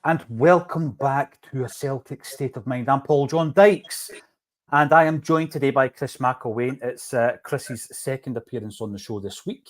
and welcome back to A Celtic State of Mind. I'm Paul John Dykes, and I am joined today by Chris McElwain. It's Chris's second appearance on the show this week.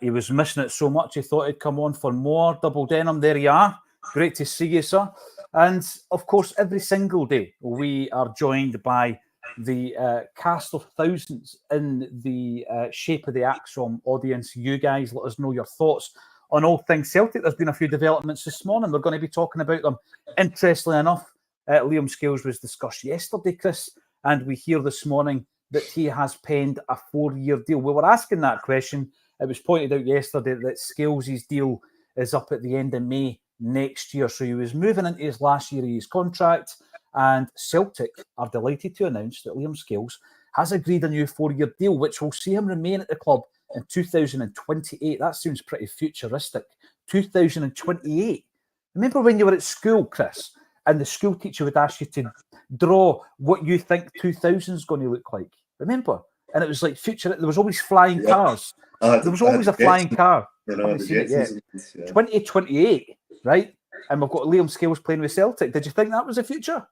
He was missing it so much, he thought he'd come on for more. Double denim, there you are. Great to see you, sir. And, of course, every single day we are joined by the cast of thousands in the shape of the Acsom audience. You guys, let us know your thoughts on all things Celtic. There's been a few developments this morning. We're going to be talking about them. Interestingly enough, Liam Scales was discussed yesterday, Chris, and we hear this morning that he has penned a 4-year deal. We were asking that question. It was pointed out yesterday that Scales' deal is up at the end of May next year. So he was moving into his last year of his contract, and Celtic are delighted to announce that Liam Scales has agreed a new 4-year deal, which will see him remain at the club in 2028. That sounds pretty futuristic. 2028. Remember when you were at school, Chris, and the school teacher would ask you to draw what you think 2000 is going to look like? Remember? And it was like future. There was always flying cars. There was always a flying car. Haven't seen it yet. 2028, right? And we've got Liam Scales playing with Celtic. Did you think that was the future?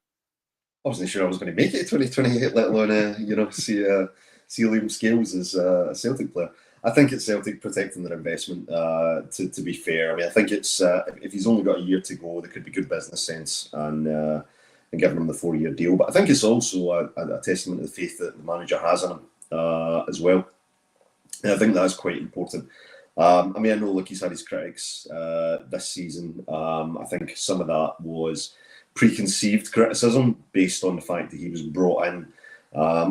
I wasn't sure I was going to make it to 2028, let alone see Liam Scales as a Celtic player. I think it's Celtic protecting their investment, to be fair. I mean, I think it's if he's only got a year to go, there could be good business sense and giving him the 4-year deal. But I think it's also a testament to the faith that the manager has in him as well. And I think that's quite important. I mean, I know, look, he's had his critics this season. I think some of that was preconceived criticism based on the fact that he was brought in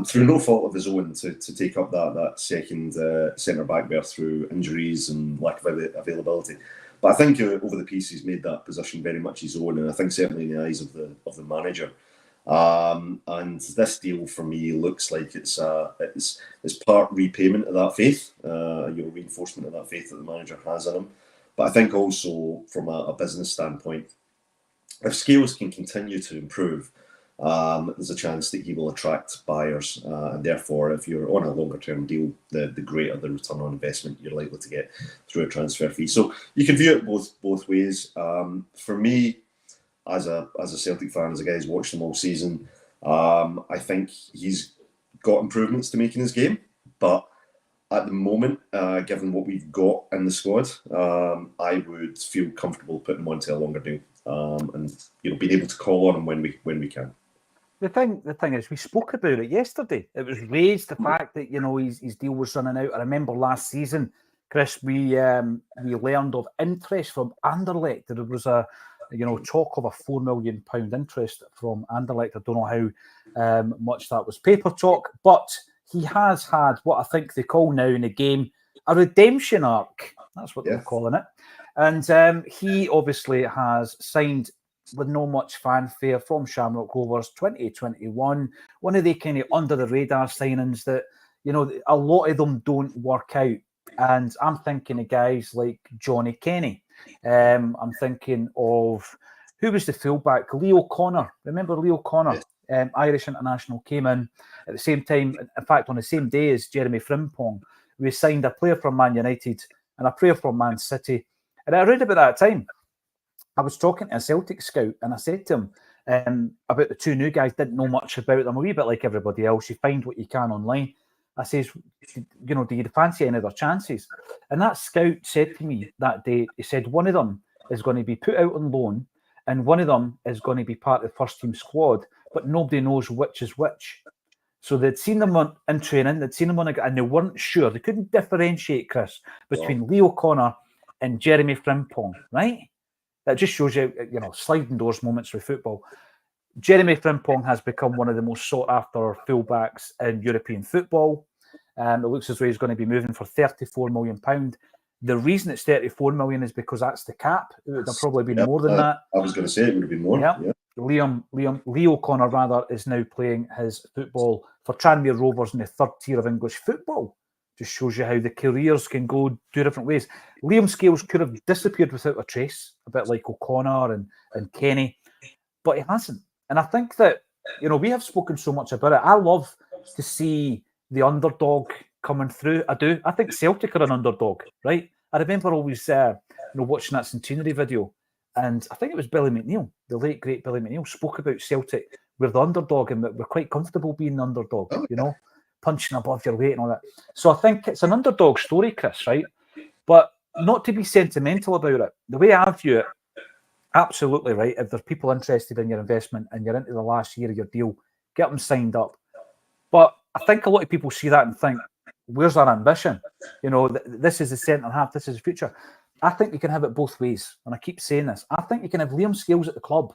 through no fault of his own to take up that second centre-back berth through injuries and lack of availability. But I think over the piece he's made that position very much his own, and I think certainly in the eyes of the manager. And this deal for me looks like it's part repayment of that faith, reinforcement of that faith that the manager has in him. But I think also from a business standpoint, if Scales can continue to improve, there's a chance that he will attract buyers, and therefore, if you're on a longer-term deal, the greater the return on investment you're likely to get through a transfer fee. So you can view it both ways. For me, as a Celtic fan, as a guy who's watched him all season, I think he's got improvements to make in his game. But at the moment, given what we've got in the squad, I would feel comfortable putting him onto a longer deal, and being able to call on him when we can. The thing is, we spoke about it yesterday. It was raised, the fact that his deal was running out. I remember last season, Chris, we learned of interest from Anderlecht. There was a talk of a £4 million interest from Anderlecht. I don't know how much that was paper talk, but he has had what I think they call now in the game a redemption arc. That's what they're calling it. And he obviously has signed with no much fanfare from Shamrock Rovers 2021. One of the kind of under the radar signings that, a lot of them don't work out. And I'm thinking of guys like Johnny Kenny. I'm thinking of, who was the fullback? Leo Connor. Remember Leo Connor? Irish international, came in at the same time, in fact, on the same day as Jeremy Frimpong. We signed a player from Man United and a player from Man City. And around about that time, I was talking to a Celtic scout and I said to him about the two new guys, didn't know much about them, a wee bit like everybody else. You find what you can online. I says, do you fancy any other chances? And that scout said to me that day, he said, one of them is going to be put out on loan and one of them is going to be part of the first team squad, but nobody knows which is which. So they'd seen them in training, they'd seen them and they weren't sure. They couldn't differentiate, Chris, between Leo Connor and Jeremy Frimpong, right? That just shows you, sliding doors moments with football. Jeremy Frimpong has become one of the most sought-after fullbacks in European football. It looks as though he's going to be moving for £34 million. The reason it's £34 million is because that's the cap. It would have probably been more than that. I was going to say it would have been more. Yeah. Leo Connor, rather, is now playing his football for Tranmere Rovers in the third tier of English football. Just shows you how the careers can go two different ways. Liam Scales could have disappeared without a trace, a bit like O'Connor and Kenny, but he hasn't. And I think that, we have spoken so much about it. I love to see the underdog coming through. I do. I think Celtic are an underdog, right? I remember always watching that centenary video and I think it was Billy McNeil, the late great Billy McNeil, spoke about Celtic. We're the underdog, and we're quite comfortable being the underdog. You know, punching above your weight and all that. So I think it's an underdog story, Chris, right? But not to be sentimental about it. The way I view it, absolutely right. If there's people interested in your investment and you're into the last year of your deal, get them signed up. But I think a lot of people see that and think, where's our ambition? You know, this is the centre half, this is the future. I think you can have it both ways. And I keep saying this. I think you can have Liam Scales at the club,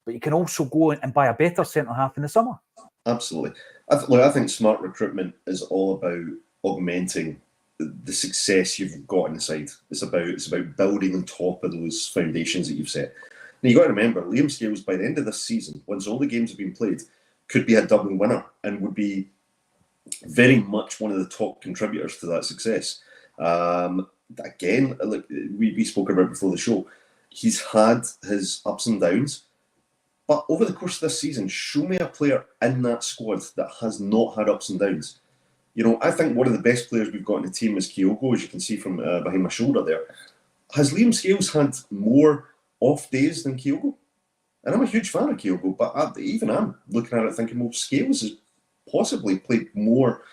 but you can also go and buy a better centre half in the summer. Absolutely. I think smart recruitment is all about augmenting the success you've got on the side. It's about building on top of those foundations that you've set. Now, you've got to remember, Liam Scales, by the end of this season, once all the games have been played, could be a double winner and would be very much one of the top contributors to that success. Again, like we spoke about before the show, he's had his ups and downs. But over the course of this season, show me a player in that squad that has not had ups and downs. You know, I think one of the best players we've got in the team is Kyogo, as you can see from behind my shoulder there. Has Liam Scales had more off days than Kyogo? And I'm a huge fan of Kyogo, but I'm looking at it thinking, well, Scales has possibly played more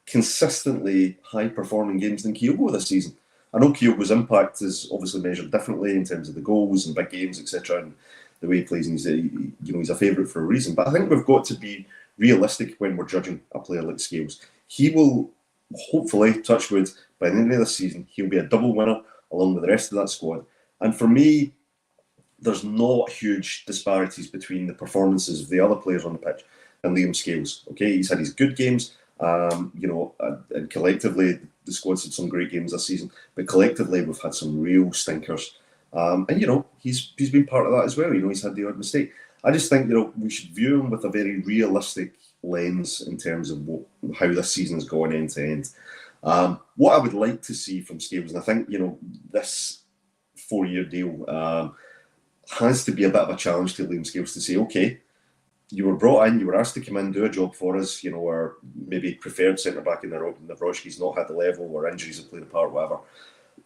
consistently high-performing games than Kyogo this season. I know Kyogo's impact is obviously measured differently in terms of the goals and big games, etc., and the way he plays, and he's a favourite for a reason. But I think we've got to be realistic when we're judging a player like Scales. He will hopefully, touch wood, by the end of this season, he'll be a double winner along with the rest of that squad. And for me, there's not huge disparities between the performances of the other players on the pitch and Liam Scales. Okay, he's had his good games, and collectively the squad's had some great games this season, but collectively we've had some real stinkers. And he's been part of that as well. He's had the odd mistake. I just think we should view him with a very realistic lens in terms of how this season's going end to end. What I would like to see from Scales, and I think this 4-year deal has to be a bit of a challenge to Liam Scales to say, okay, you were brought in, you were asked to come in, do a job for us, or maybe preferred centre back in Nawrocki's not had the level, or injuries have played a part, whatever.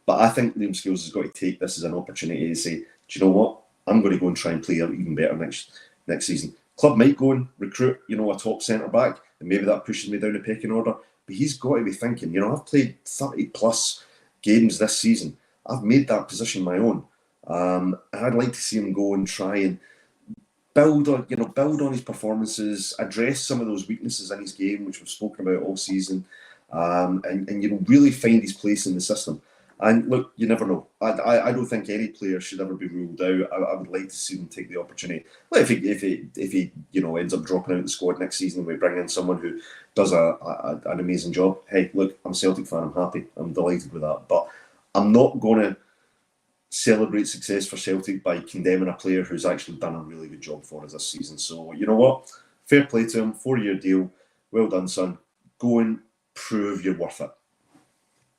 But I think Liam Scales has got to take this as an opportunity to say, do you know what? I'm going to go and try and play out even better next season. Club might go and recruit, a top centre back, and maybe that pushes me down the pecking order. But he's got to be thinking, I've played 30 plus games this season. I've made that position my own. And I'd like to see him go and try and build on his performances, address some of those weaknesses in his game, which we've spoken about all season, and really find his place in the system. And look, you never know. I don't think any player should ever be ruled out. I would like to see him take the opportunity. Well, if he ends up dropping out of the squad next season, and we bring in someone who does an amazing job. Hey, look, I'm a Celtic fan. I'm happy. I'm delighted with that. But I'm not going to celebrate success for Celtic by condemning a player who's actually done a really good job for us this season. So you know what? Fair play to him. 4-year deal. Well done, son. Go and prove you're worth it.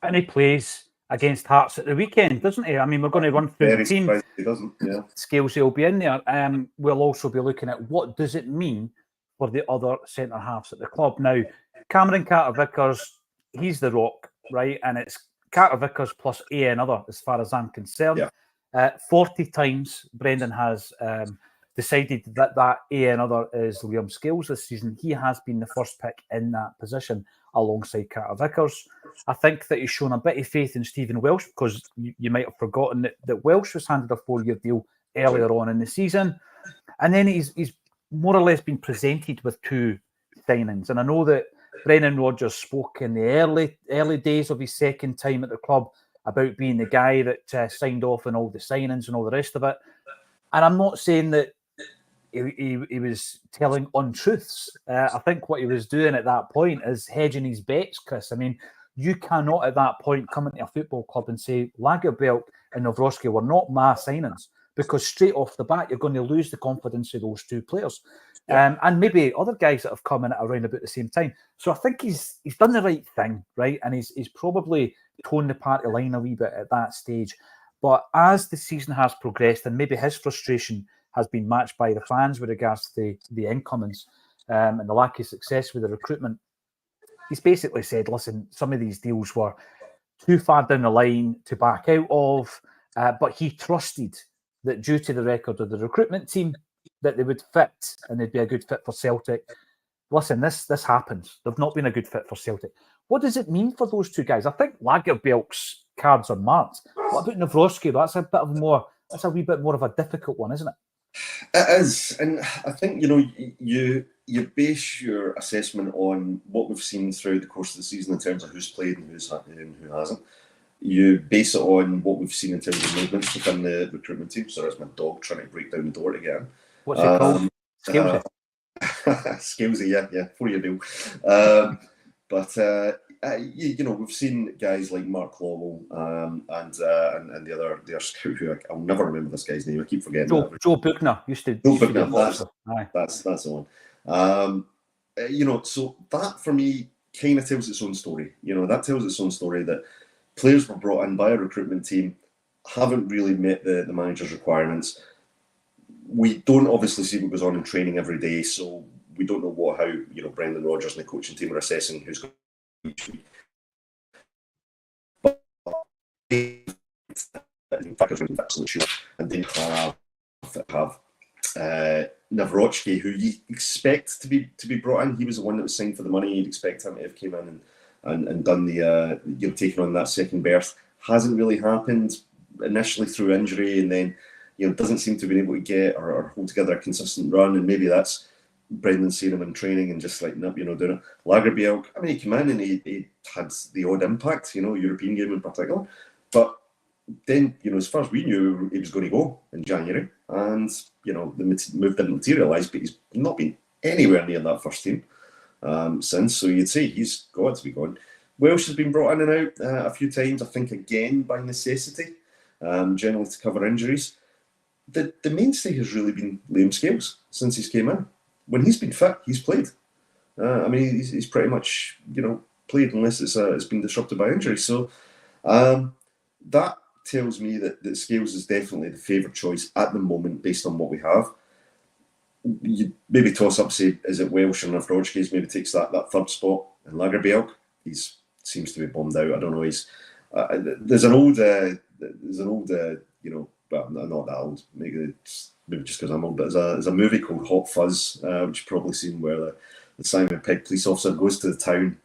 And he plays against Hearts at the weekend, doesn't he? I mean, we're going to run through the team. He doesn't, yeah. Scales will be in there. We'll also be looking at what does it mean for the other centre halves at the club. Now, Cameron Carter-Vickers, he's the rock, right? And it's Carter-Vickers plus A another, as far as I'm concerned. Yeah. 40 times Brendan has decided that A another is Liam Scales this season. He has been the first pick in that position alongside Carter-Vickers. I think that he's shown a bit of faith in Stephen Welsh, because you might have forgotten that Welsh was handed a 4-year deal earlier on in the season. And then he's more or less been presented with 2 signings. And I know that Brendan Rodgers spoke in the early days of his second time at the club about being the guy that signed off on all the signings and all the rest of it. And I'm not saying that he was telling untruths. I think what he was doing at that point is hedging his bets, Chris. I mean, you cannot at that point come into a football club and say Lagerbielke and Nawrocki were not my signings, because straight off the bat you're going to lose the confidence of those 2 players. Yeah. And maybe other guys that have come in at around about the same time. So I think he's done the right thing, right? And he's probably toned the party line a wee bit at that stage. But as the season has progressed, and maybe his frustration has been matched by the fans with regards to the incomings and the lack of success with the recruitment, he's basically said, listen, some of these deals were too far down the line to back out of, but he trusted that due to the record of the recruitment team, that they would fit and they'd be a good fit for Celtic. Listen, this happens. They've not been a good fit for Celtic. What does it mean for those two guys? I think Lagerbielke's cards are marked. What about Nawrocki? That's a wee bit more of a difficult one, isn't it? It is, and I think you base your assessment on what we've seen throughout the course of the season in terms of who's played and who hasn't. You base it on what we've seen in terms of movements within the recruitment team. Sorry, it's my dog trying to break down the door to get in. What's it called? Skillsy. Skillsy, yeah, 4-year deal. But we've seen guys like Mark Lowell and the other scout who I'll never remember this guy's name. I keep forgetting. Joe Buchner used to. Joe Buchner, that's the one. So that for me kind of tells its own story. That tells its own story that players were brought in by a recruitment team, haven't really met the manager's requirements. We don't obviously see what goes on in training every day, so we don't know how Brendan Rodgers and the coaching team are assessing who's going to each week. But in fact, I'm absolutely sure, and they have Nawrocki, who you expect to be brought in. He was the one that was signed for the money. You'd expect him to have came in and done the taken on that second berth. Hasn't really happened initially through injury, and then doesn't seem to be able to get or hold together a consistent run. And maybe that's Brendan seeing him in training and just like doing it. Lagerbielke, I mean, he came in and he had the odd impact, European game in particular. But then, as far as we knew, he was going to go in January, and the move didn't materialise. But he's not been anywhere near that first team since. So you'd say he's got to be gone. Welsh has been brought in and out a few times, I think again by necessity, generally to cover injuries. The mainstay has really been Liam Scales since he's came in. When he's been fit, he's played. He's pretty much played unless it's been disrupted by injury. So that tells me that Scales is definitely the favoured choice at the moment based on what we have. You maybe toss up, say, is it Welsh or Nawrocki maybe takes that third spot, and Lagerbielke, he seems to be bummed out. I don't know. There's an old well, not that old. Maybe just because I'm old. But there's a movie called Hot Fuzz, which you've probably seen, where the Simon Pegg police officer goes to the town,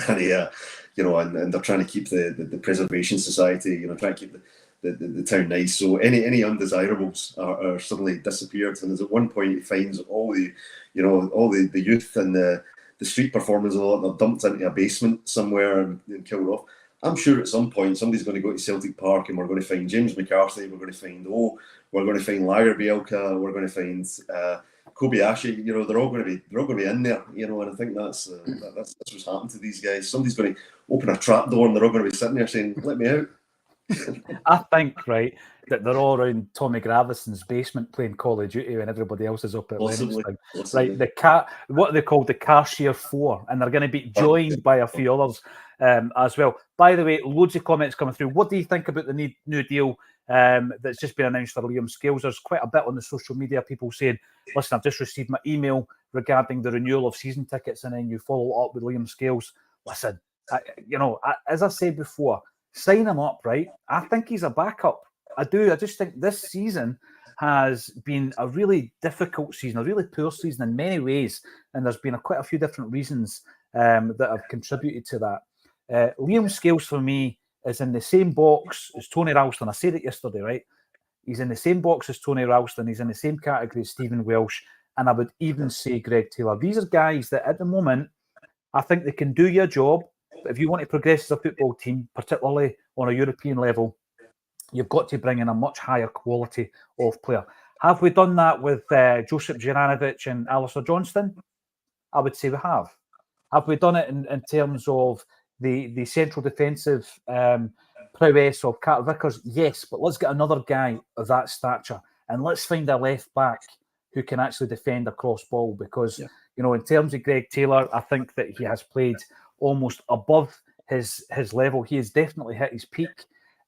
and he, and they're trying to keep the preservation society, trying to keep the town nice. So any undesirables are suddenly disappeared. And there's at one point he finds all the youth and the street performers, all that, they're dumped into a basement somewhere and killed off. I'm sure at some point somebody's going to go to Celtic Park and we're going to find James McCarthy, we're going to find Lagerbielke, we're going to find Kobayashi. They're all going to be in there. And I think that's what's happened to these guys. Somebody's going to open a trap door and they're all going to be sitting there saying, "Let me out." I think, right, that they're all around Tommy Gravison's basement playing Call of Duty when everybody else is up at Lennoxtown. Right, what they call the Cashier 4, and they're going to be joined by a few others as well. By the way, loads of comments coming through. What do you think about the new deal that's just been announced for Liam Scales? There's quite a bit on the social media, people saying, listen, I've just received my email regarding the renewal of season tickets, and then you follow up with Liam Scales. Listen, as I said before, sign him up, right? I think he's a backup. I do. I just think this season has been a really difficult season, a really poor season in many ways, and there's been quite a few different reasons that have contributed to that. Liam Scales, for me, is in the same box as Tony Ralston. I said it yesterday, right? He's in the same box as Tony Ralston. He's in the same category as Stephen Welsh, and I would even say Greg Taylor. These are guys that at the moment, I think they can do your job. But if you want to progress as a football team, particularly on a European level, you've got to bring in a much higher quality of player. Have we done that with Josip Juranovic and Alistair Johnston? I would say we have. Have we done it in terms of the central defensive prowess of Carter Vickers? Yes, but let's get another guy of that stature and let's find a left back who can actually defend a cross ball because, in terms of Greg Taylor, I think that he has played almost above his level. He has definitely hit his peak,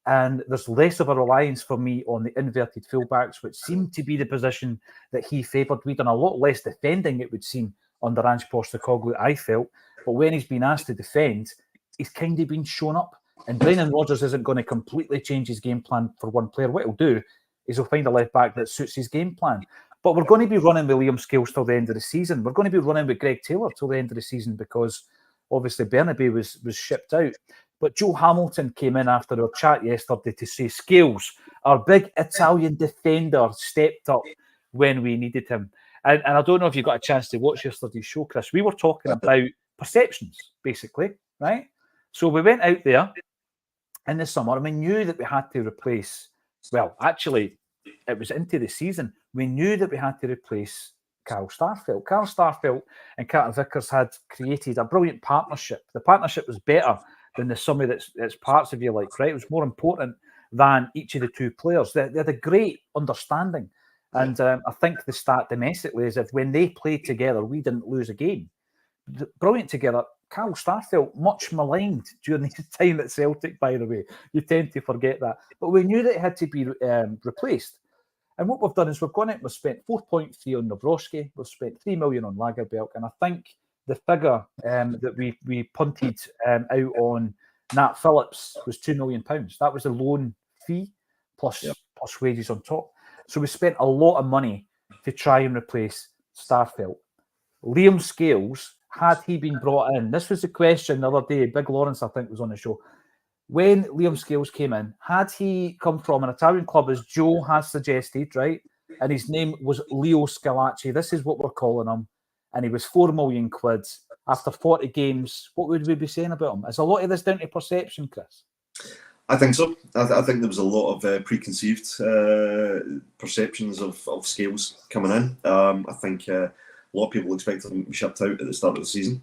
and there's less of a reliance for me on the inverted fullbacks, which seemed to be the position that he favoured. We've done a lot less defending, it would seem, under Ange Postecoglou, I felt. But when he's been asked to defend, he's kind of been shown up. And Brendan Rodgers isn't going to completely change his game plan for one player. What he'll do is he'll find a left back that suits his game plan. But we're going to be running with Liam Scales till the end of the season. We're going to be running with Greg Taylor till the end of the season because obviously Bernabe was shipped out. But Joe Hamilton came in after our chat yesterday to say Scales, our big Italian defender, stepped up when we needed him. And I don't know if you got a chance to watch yesterday's show, Chris. We were talking about perceptions, basically, right? So we went out there in the summer and we knew that we had to replace, well, actually, it was into the season. We knew that we had to replace Carl Starfelt. Carl Starfelt and Carter Vickers had created a brilliant partnership. The partnership was better than the sum of its parts, if you like, right? It was more important than each of the two players. They had a great understanding. And I think the stat domestically is if when they played together, we didn't lose a game. Brilliant together. Carl Starfelt, much maligned during his time at Celtic, by the way. You tend to forget that. But we knew that it had to be replaced. And what we've done is we've gone out and we've spent 4.3 on Nawrocki, we've spent 3 million on Lagerbielke, and I think the figure that we punted out on Nat Phillips was £2 million. That was the loan fee plus wages on top. So we spent a lot of money to try and replace Starfelt. Liam Scales, had he been brought in, this was the question the other day, Big Lawrence, I think, was on the show. When Liam Scales came in, had he come from an Italian club, as Joe has suggested, right? And his name was Leo Scalacci. This is what we're calling him. And he was £4 million. After 40 games, what would we be saying about him? Is a lot of this down to perception, Chris? I think so. I think there was a lot of preconceived perceptions of Scales coming in. I think a lot of people expected him to be shipped out at the start of the season.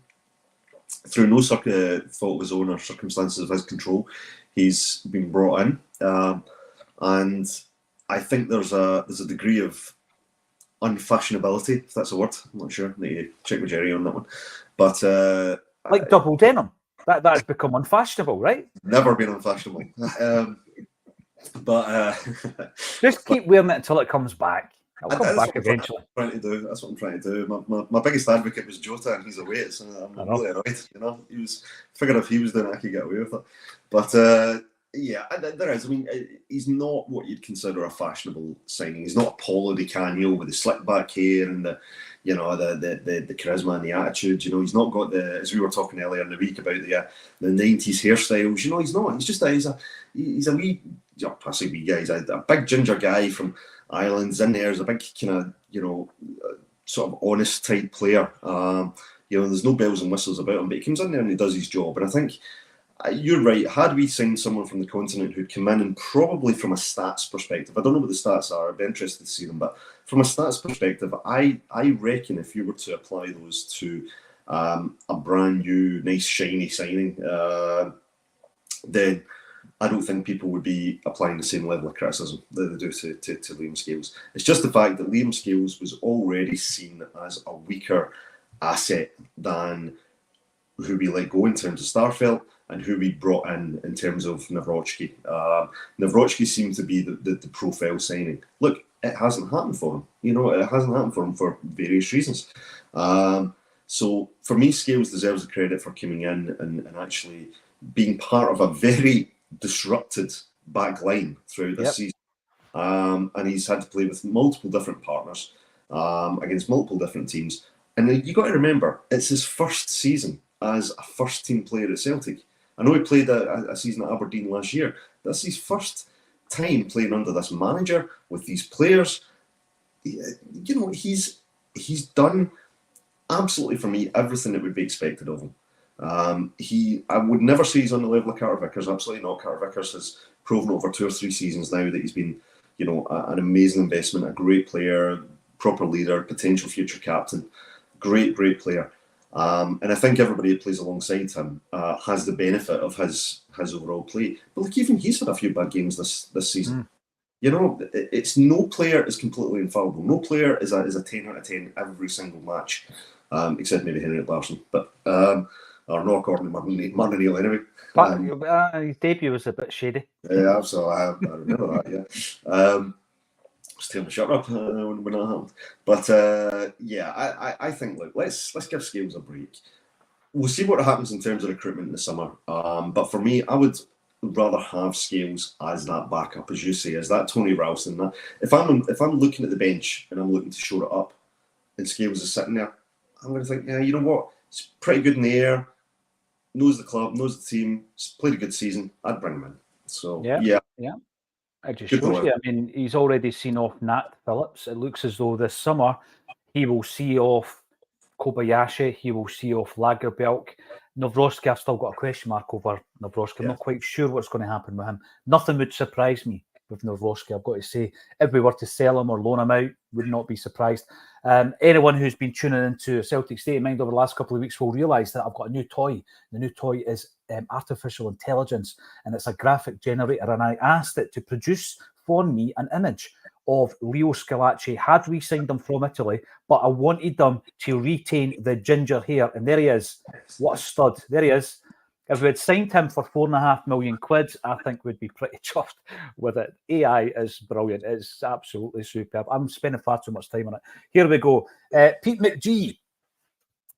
Through no fault of his own or circumstances of his control, he's been brought in, and I think there's a degree of unfashionability, if that's a word. I'm not sure. I need to check my Jerry on that one. But like double denim, that's become unfashionable, right? Never been unfashionable. Just keep wearing it until it comes back. I'll come back eventually. That's what I'm trying to do. My biggest advocate was Jota, and he's away, so I'm really annoyed. You know, figured if he was doing it, I could get away with it. But yeah, there is. I mean, he's not what you'd consider a fashionable signing. He's not Paulo Di Canio with the slick back hair and the charisma and the attitude. You know, he's not got the, as we were talking earlier in the week about the 90s hairstyles. You know, he's not. He's just he's a wee, I say wee guy. He's a big ginger guy from Ireland's in there. He's a big kind of, sort of honest type player. There's no bells and whistles about him, but he comes in there and he does his job. And I think you're right. Had we signed someone from the continent who'd come in and probably from a stats perspective, I don't know what the stats are, I'd be interested to see them, but from a stats perspective, I reckon if you were to apply those to a brand new, nice, shiny signing, then I don't think people would be applying the same level of criticism that they do to Liam Scales. It's just the fact that Liam Scales was already seen as a weaker asset than who we let go in terms of Starfelt and who we brought in terms of Nawrocki. Nawrocki seemed to be the profile signing. Look, it hasn't happened for him. It hasn't happened for him for various reasons. So for me, Scales deserves the credit for coming in and actually being part of a very disrupted back line throughout this season. And he's had to play with multiple different partners against multiple different teams. And you got to remember, it's his first season as a first team player at Celtic. I know he played a season at Aberdeen last year. That's his first time playing under this manager with these players. He's done absolutely, for me, everything that would be expected of him. I would never say he's on the level of Carter Vickers. Absolutely not. Carter Vickers has proven over 2 or 3 seasons now that he's been, an amazing investment, a great player, proper leader, potential future captain, great player. And I think everybody that plays alongside him has the benefit of his overall play. But look, even he's had a few bad games this season. It's no player is completely infallible. No player is a 10 out of 10 every single match, except maybe Henrik Larsson. But or not according to Martin O'Neill anyway. But his debut was a bit shady. Yeah, so I remember that. Yeah. Just tell me shut up when that happened. But I think let's give Scales a break. We'll see what happens in terms of recruitment in the summer. But for me, I would rather have Scales as that backup, as you say, as that Tony Ralston. That if I'm looking at the bench and I'm looking to shore it up, and Scales is sitting there, I'm going to think, yeah, you know what, it's pretty good in the air, knows the club, knows the team, played a good season. I'd bring him in. So yeah. It just shows you. I mean, he's already seen off Nat Phillips. It looks as though this summer he will see off Kobayashi. He will see off Lagerbielke. Nawrocki, I've still got a question mark over Nawrocki. I'm not quite sure what's going to happen with him. Nothing would surprise me with Nawrocki, I've got to say. If we were to sell him or loan him out, would not be surprised. Anyone who's been tuning into Celtic State of Mind over the last couple of weeks will realise that I've got a new toy. The new toy is artificial intelligence, and it's a graphic generator, and I asked it to produce for me an image of Leo Scalacci. Had re-signed him from Italy, but I wanted them to retain the ginger hair, and there he is. What a stud. There he is. If we had signed him for £4.5 million, I think we'd be pretty chuffed with it. AI is brilliant. It's absolutely superb. I'm spending far too much time on it. Here we go. Pete McGee.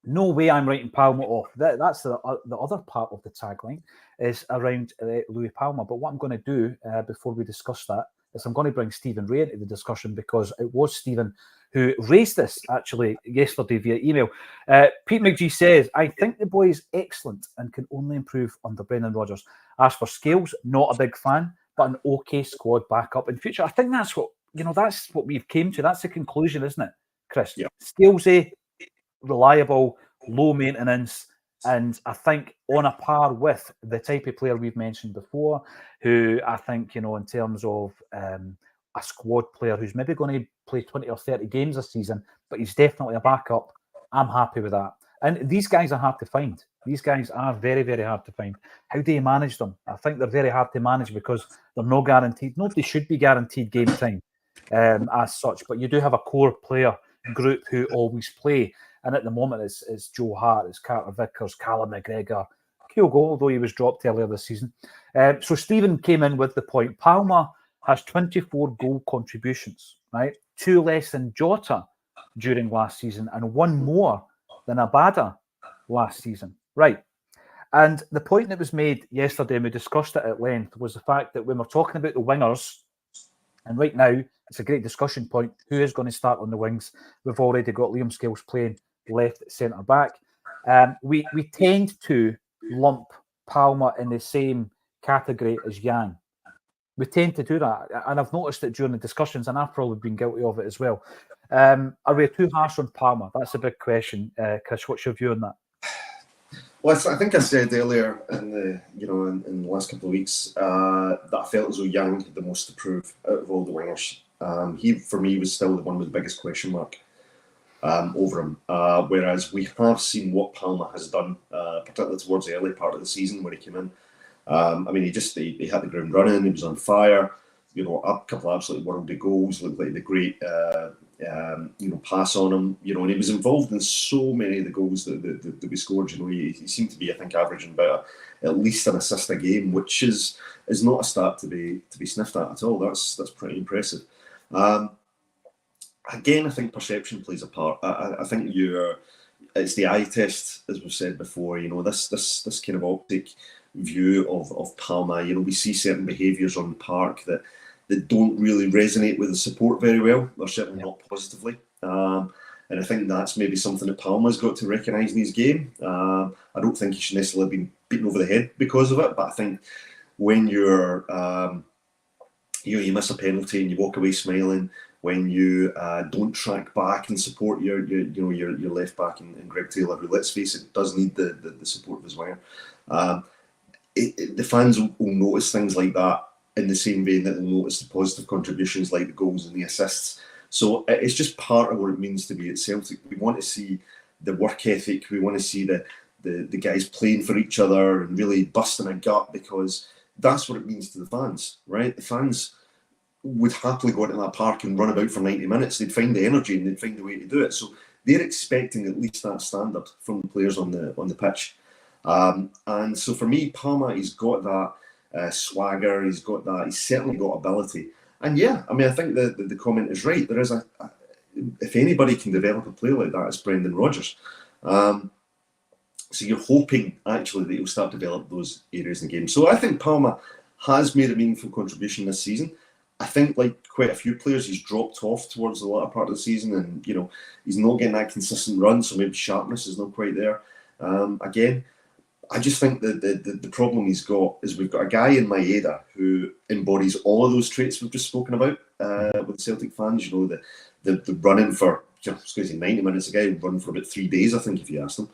No way I'm writing Palma off. That's the other part of the tagline is around Louis Palma. But what I'm going to do before we discuss that is I'm going to bring Stephen Ray into the discussion, because it was Stephen who raised this actually yesterday via email. Pete McGee says, I think the boy is excellent and can only improve under Brendan Rodgers. As for Scales, not a big fan, but an okay squad backup in future. I think that's what we've came to. That's the conclusion, isn't it, Chris? Yeah. Scalesy, reliable, low maintenance, and I think on a par with the type of player we've mentioned before, who I think, in terms of a squad player who's maybe going to play 20 or 30 games a season, but he's definitely a backup. I'm happy with that. And these guys are hard to find. These guys are very, very hard to find. How do you manage them? I think they're very hard to manage because they're no guaranteed. Nobody should be guaranteed game time as such, but you do have a core player group who always play. And at the moment, it's Joe Hart, it's Carter Vickers, Callum McGregor, Kyogo, although he was dropped earlier this season. So Stephen came in with the point. Palma has 24 goal contributions, right? 2 less than Jota during last season and 1 more than Abada last season, right? And the point that was made yesterday, and we discussed it at length, was the fact that when we're talking about the wingers, and right now, it's a great discussion point, who is going to start on the wings? We've already got Liam Scales playing left centre back. We tend to lump Palma in the same category as Yang. We tend to do that, and I've noticed it during the discussions, and I've probably been guilty of it as well. Are we too harsh on Palma? That's a big question, Chris. What's your view on that? Well, I think I said earlier in the last couple of weeks that I felt as though Yang had the most to prove out of all the wingers. He, for me, was still the one with the biggest question mark over him. Whereas we have seen what Palma has done, particularly towards the early part of the season when he came in. I mean, he had the ground running. He was on fire. A couple of absolutely worldly goals. Looked like the great pass on him. And he was involved in so many of the goals that we scored. He seemed to be, I think, averaging about at least an assist a game, which is not a stat to be sniffed at all. That's pretty impressive. Again, I think perception plays a part. I think it's the eye test, as we've said before. This kind of optic view of Palma. We see certain behaviours on the park that don't really resonate with the support very well. They're certainly not positively. And I think that's maybe something that Palma's got to recognise in his game. I don't think he should necessarily have been beaten over the head because of it, but I think when you miss a penalty and you walk away smiling, when you don't track back and support your left back and Greg Taylor, who, let's face it, does need the support of his winger. The fans will notice things like that in the same vein that they'll notice the positive contributions like the goals and the assists. So it's just part of what it means to be at Celtic. We want to see the work ethic. We want to see the guys playing for each other and really busting a gut, because that's what it means to the fans, right? The fans would happily go into that park and run about for 90 minutes. They'd find the energy and they'd find the way to do it. So they're expecting at least that standard from the players on the pitch. And so for me, Palma, he's got that swagger. He's got that. He's certainly got ability. And yeah, I mean, I think the comment is right. There is if anybody can develop a player like that, it's Brendan Rodgers. So you're hoping actually that he'll start to develop those areas in the game. So I think Palma has made a meaningful contribution this season. I think, like quite a few players, he's dropped off towards the latter part of the season, and he's not getting that consistent run. So maybe sharpness is not quite there. Again, I just think that the problem he's got is we've got a guy in Maeda who embodies all of those traits we've just spoken about with Celtic fans. The running for 90 minutes. A guy who run for about 3 days, I think, if you ask them.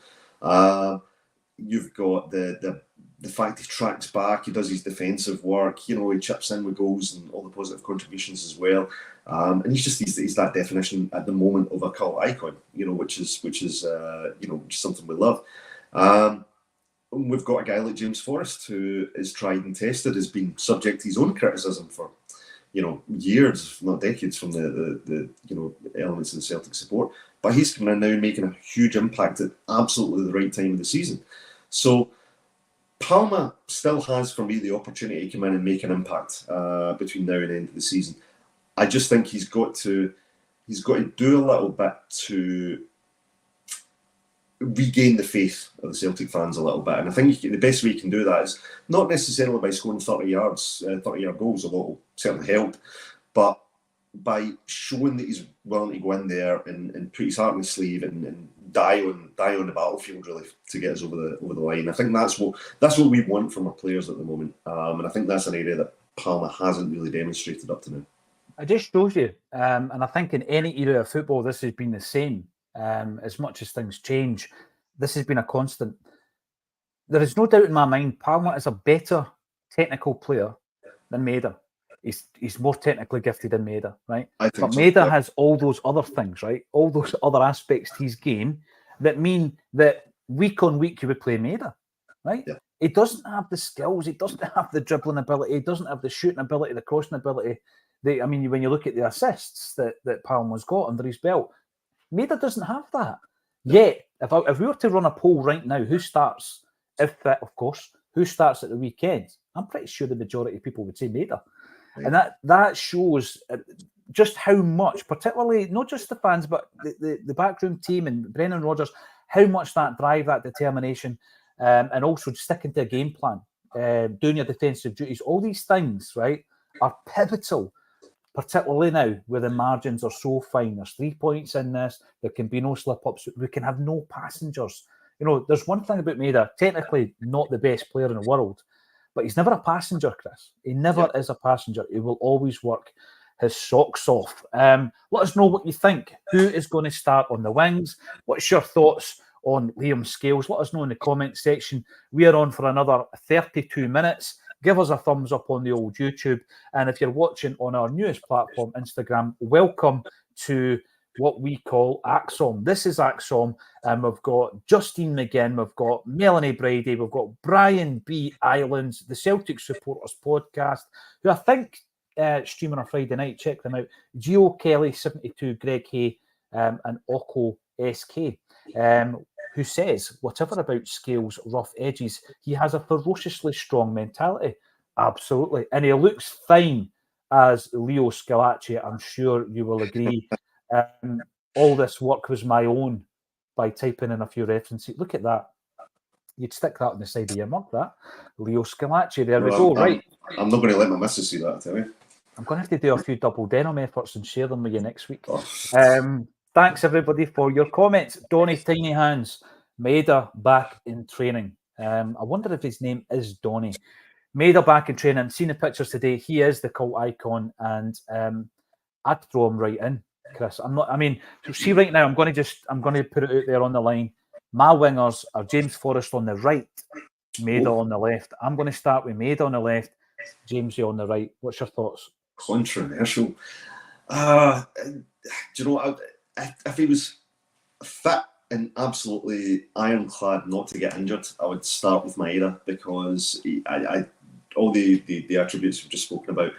You've got the fact he tracks back, he does his defensive work, he chips in with goals and all the positive contributions as well. And he's that definition at the moment of a cult icon, which is something we love. We've got a guy like James Forrest who is tried and tested, has been subject to his own criticism for years, if not decades, from the elements of the Celtic support. But he's coming in now and making a huge impact at absolutely the right time of the season. So Palma still has, for me, the opportunity to come in and make an impact between now and the end of the season. I just think he's got to do a little bit to regain the faith of the Celtic fans a little bit. And I think the best way you can do that is not necessarily by scoring 30-yard goals, although it will certainly help, but by showing that he's willing to go in there and put his heart in his sleeve and die on the battlefield, really, to get us over the line. I think that's what we want from our players at the moment, and I think that's an area that Palma hasn't really demonstrated up to now. It just shows you, and I think in any era of football, this has been the same. As much as things change, this has been a constant. There is no doubt in my mind, Palma is a better technical player than Maeda. He's more technically gifted than Maeda, right? But Maeda has all those other things, right? All those other aspects to his game that mean that week on week you would play Maeda, right? Yeah. He doesn't have the skills. He doesn't have the dribbling ability. He doesn't have the shooting ability, the crossing ability. When you look at the assists that Palma's got under his belt, Maeda doesn't have that. Yet, if we were to run a poll right now, who starts, if fit, of course, who starts at the weekend? I'm pretty sure the majority of people would say Maeda. Right. And that shows just how much, particularly not just the fans, but the backroom team and Brendan Rodgers, how much that drive, that determination, and also sticking to a game plan, doing your defensive duties, all these things, right, are pivotal, particularly now where the margins are so fine. There's 3 points in this. There can be no slip-ups. We can have no passengers. There's one thing about Maeda, technically not the best player in the world, but he's never a passenger, Chris. He never is a passenger. He will always work his socks off. Let us know what you think. Who is going to start on the wings? What's your thoughts on Liam Scales? Let us know in the comment section. We are on for another 32 minutes. Give us a thumbs up on the old YouTube. And if you're watching on our newest platform, Instagram, welcome to what we call Acsom. This is Acsom. We've got Justine McGinn, we've got Melanie Brady, we've got Brian B. Islands, the Celtic Supporters Podcast, who I think stream on a Friday night. Check them out. Gio Kelly, 72, Greg Hay, and Oko SK, who says, whatever about Scales' rough edges, he has a ferociously strong mentality. Absolutely. And he looks fine as Leo Scalacci. I'm sure you will agree. All this work was my own by typing in a few references. Look at that. You'd stick that on the side of your mug, that. Leo Scalacci. There we go. Right. I'm not going to let my missus see that, tell you. I'm going to have to do a few double denim efforts and share them with you next week. Oh. Thanks, everybody, for your comments. Donny Tiny Hands, Maeda back in training. I wonder if his name is Donny. Maeda back in training. Seen the pictures today. He is the cult icon, and I'd throw him right in, Chris. See right now, I'm going to put it out there on the line. My wingers are James Forrest on the right, Maeda on the left. I'm going to start with Maeda on the left, Jamesy on the right. What's your thoughts? Controversial. Do you know, if he was fit and absolutely ironclad not to get injured, I would start with Maeda, because all the attributes we've just spoken about,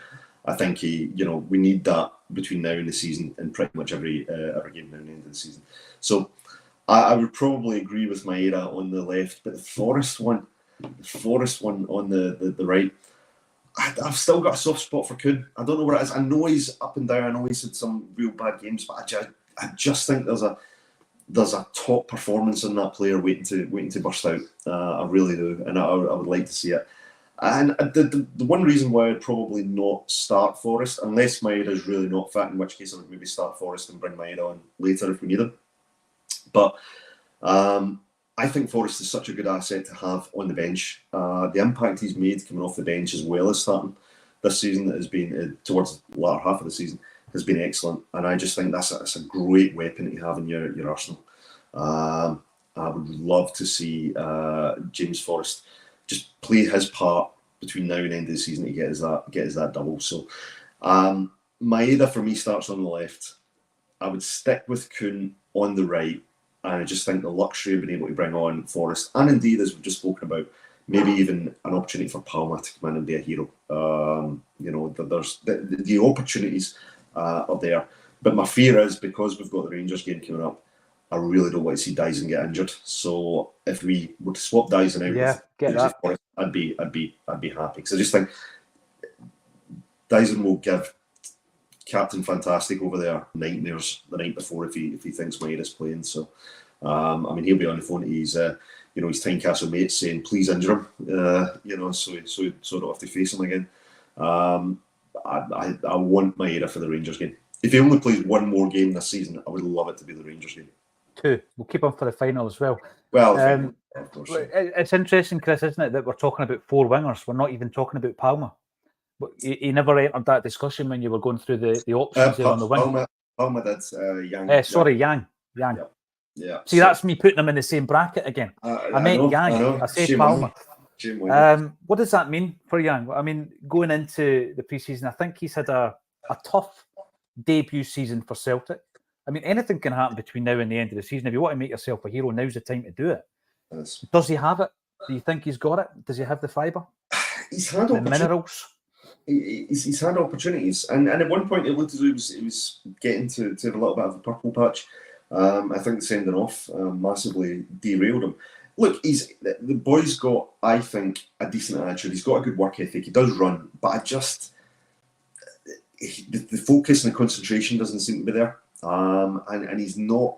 I think we need that between now and the season, in pretty much every game now and the end of the season. So I would probably agree with Maeda on the left, but the Forrest one on the right, I've still got a soft spot for Kuhn. I don't know what it is. I know he's up and down. I know he's had some real bad games, but I just think there's there's a top performance in that player waiting to burst out. I really do, and I would like to see it. And the one reason why I'd probably not start Forrest, unless Maeda's really not fit, in which case I would maybe start Forrest and bring Maeda on later if we need him. But I think Forrest is such a good asset to have on the bench. The impact he's made coming off the bench as well as starting this season has been, towards the latter half of the season, has been excellent. And I just think that's a great weapon to have in your arsenal. I would love to see James Forrest just play his part between now and the end of the season to get us that double. So Maeda for me starts on the left. I would stick with Kuhn on the right, and I just think the luxury of being able to bring on Forrest, and indeed, as we've just spoken about, maybe even an opportunity for Palma to come in and be a hero. There's the opportunities are there, but my fear is, because we've got the Rangers game coming up, I really don't want to see Dyson get injured. So if we were to swap Dyson out, Forrest, I'd be happy, because I just think Dyson will give Captain Fantastic over there nightmares the night before if he thinks Maeda's playing. So he'll be on the phone to his Tynecastle mates saying please injure him, so don't have to face him again. I want Maeda for the Rangers game. If he only plays one more game this season, I would love it to be the Rangers game. 2. We'll keep him for the final as well. Well, of course. It's interesting, Chris, isn't it, that we're talking about 4 wingers. We're not even talking about Palma. But he never entered that discussion when you were going through the options there on the wing. Palma did. Yang. Yang. Yeah. See, that's me putting them in the same bracket again. I meant Yang. I said Palma. What does that mean for Yang? I mean, going into the pre-season, I think he's had a tough debut season for Celtic. I mean, anything can happen between now and the end of the season. If you want to make yourself a hero, now's the time to do it. Yes. Does he have it? Do you think he's got it? Does he have the fibre? He's had the minerals. He's had opportunities, and at one point it looked as though he was getting to a little bit of a purple patch. I think sending off massively derailed him. Look, the boy's got, I think, a decent attitude. He's got a good work ethic. He does run, but the focus and the concentration doesn't seem to be there. And he's not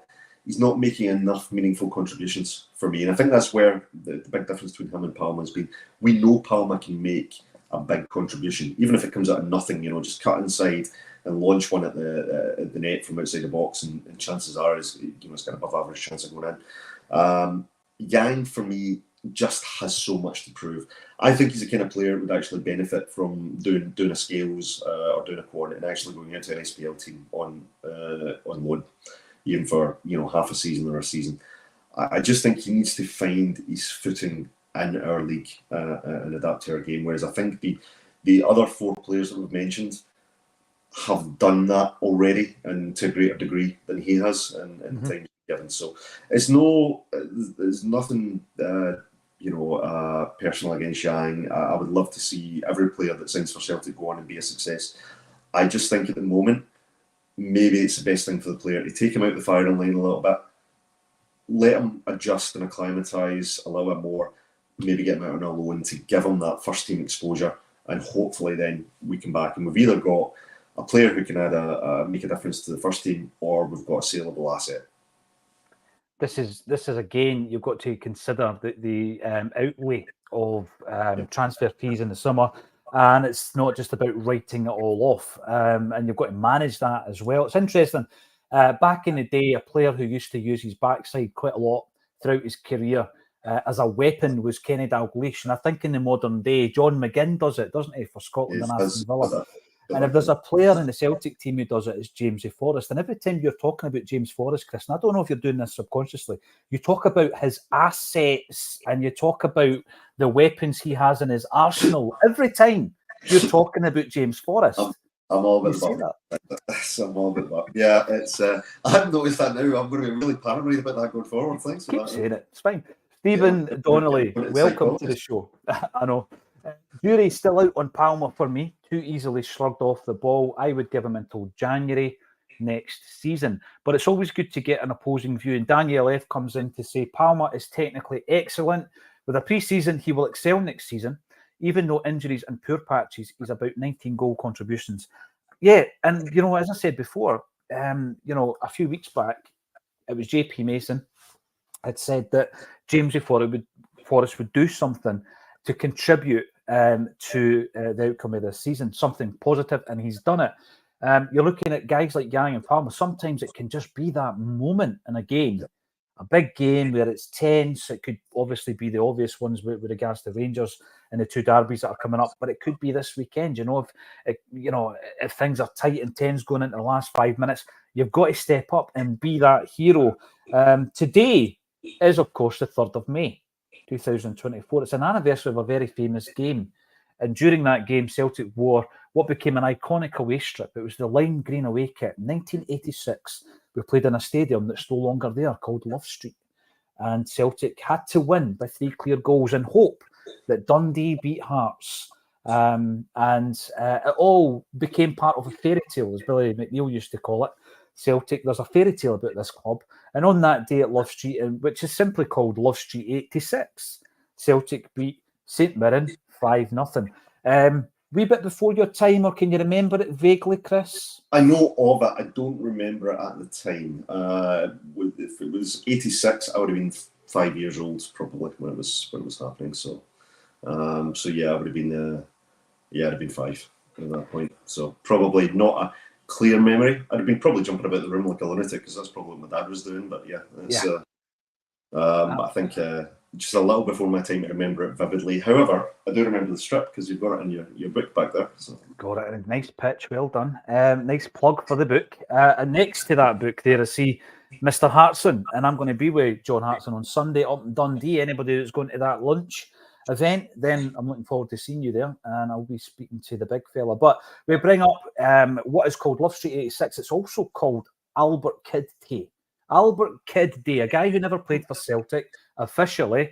making enough meaningful contributions for me. And I think that's where the big difference between him and Palma has been. We know Palma can make a big contribution, even if it comes out of nothing. Just cut inside and launch one at the net from outside the box, and chances are it's got above average chance of going in. Yang for me just has so much to prove. I think he's the kind of player who would actually benefit from doing a scales or doing a coordinate and actually going into an SPL team on loan, even for half a season or a season. I just think he needs to find his footing in our league and adapt to our game. Whereas I think the other 4 players that we've mentioned have done that already, and to a greater degree than he has in the time given. So there's nothing personal against Yang. I would love to see every player that signs for Celtic go on and be a success. I just think at the moment, maybe it's the best thing for the player to take him out the firing line a little bit, let him adjust and acclimatise a little bit more, maybe get him out on a loan to give him that first team exposure, and hopefully then we come back and we've either got a player who can make a difference to the first team, or we've got a saleable asset. This is again, you've got to consider the outlay of transfer fees in the summer, and it's not just about writing it all off, and you've got to manage that as well. It's interesting. Back in the day, a player who used to use his backside quite a lot throughout his career as a weapon was Kenny Dalglish, and I think in the modern day, John McGinn does it, doesn't he, for Scotland and Aston Villa. And if there's a player in the Celtic team who does it, it's James Forrest. And every time you're talking about James Forrest, Chris, and I don't know if you're doing this subconsciously, you talk about his assets and you talk about the weapons he has in his arsenal. Every time you're talking about James Forrest. I'm all about that. I'm all about that. Yeah, it's. I haven't noticed that now. I'm going to be really paranoid about that going forward. Thanks for that. Keep saying it. It's fine. Stephen Donnelly, welcome to the show. I know. Jury's still out on Palma for me. Too easily shrugged off the ball. I would give him until January next season. But it's always good to get an opposing view. And Daniel F comes in to say Palma is technically excellent. With a pre-season, he will excel next season. Even though injuries and poor patches, he's about 19 goal contributions. Yeah, and as I said before, a few weeks back, it was JP Mason, had said that Jamesy Forrest would do something to contribute to the outcome of this season, something positive, and he's done it. You're looking at guys like Yang and Palma. Sometimes it can just be that moment in a game, a big game where it's tense. It could obviously be the obvious ones with regards to Rangers and the two derbies that are coming up, but it could be this weekend. If things are tight and tense going into the last 5 minutes, you've got to step up and be that hero. Today is, of course, the 3rd of May, 2024. It's an anniversary of a very famous game. And during that game, Celtic wore what became an iconic away strip. It was the lime green away kit. 1986, we played in a stadium that's no longer there called Love Street. And Celtic had to win by 3 clear goals in hope that Dundee beat Hearts. It all became part of a fairy tale, as Billy McNeil used to call it. Celtic, there's a fairy tale about this club. And on that day at Love Street, which is simply called Love Street 86, Celtic beat St Mirren 5-0. Wee bit before your time, or can you remember it vaguely, Chris? I know of it. I don't remember it at the time. If it was 86, I would have been 5 years old probably when it was happening. So yeah, I would have been I'd have been 5 at that point. So probably not a clear memory. I'd have been probably jumping about the room like a lunatic because that's probably what my dad was doing. But yeah, I think just a little before my time to remember it vividly. However, I do remember the strip because you've got it in your book back there. So. Got it. A nice pitch. Well done. Nice plug for the book. And next to that book there, I see Mr. Hartson, and I'm going to be with John Hartson on Sunday up in Dundee. Anybody that's going to that lunch event, then I'm looking forward to seeing you there, and I'll be speaking to the big fella. But we bring up what is called Love Street 86. It's also called Albert Kidd Day. Albert Kidd Day, a guy who never played for Celtic officially,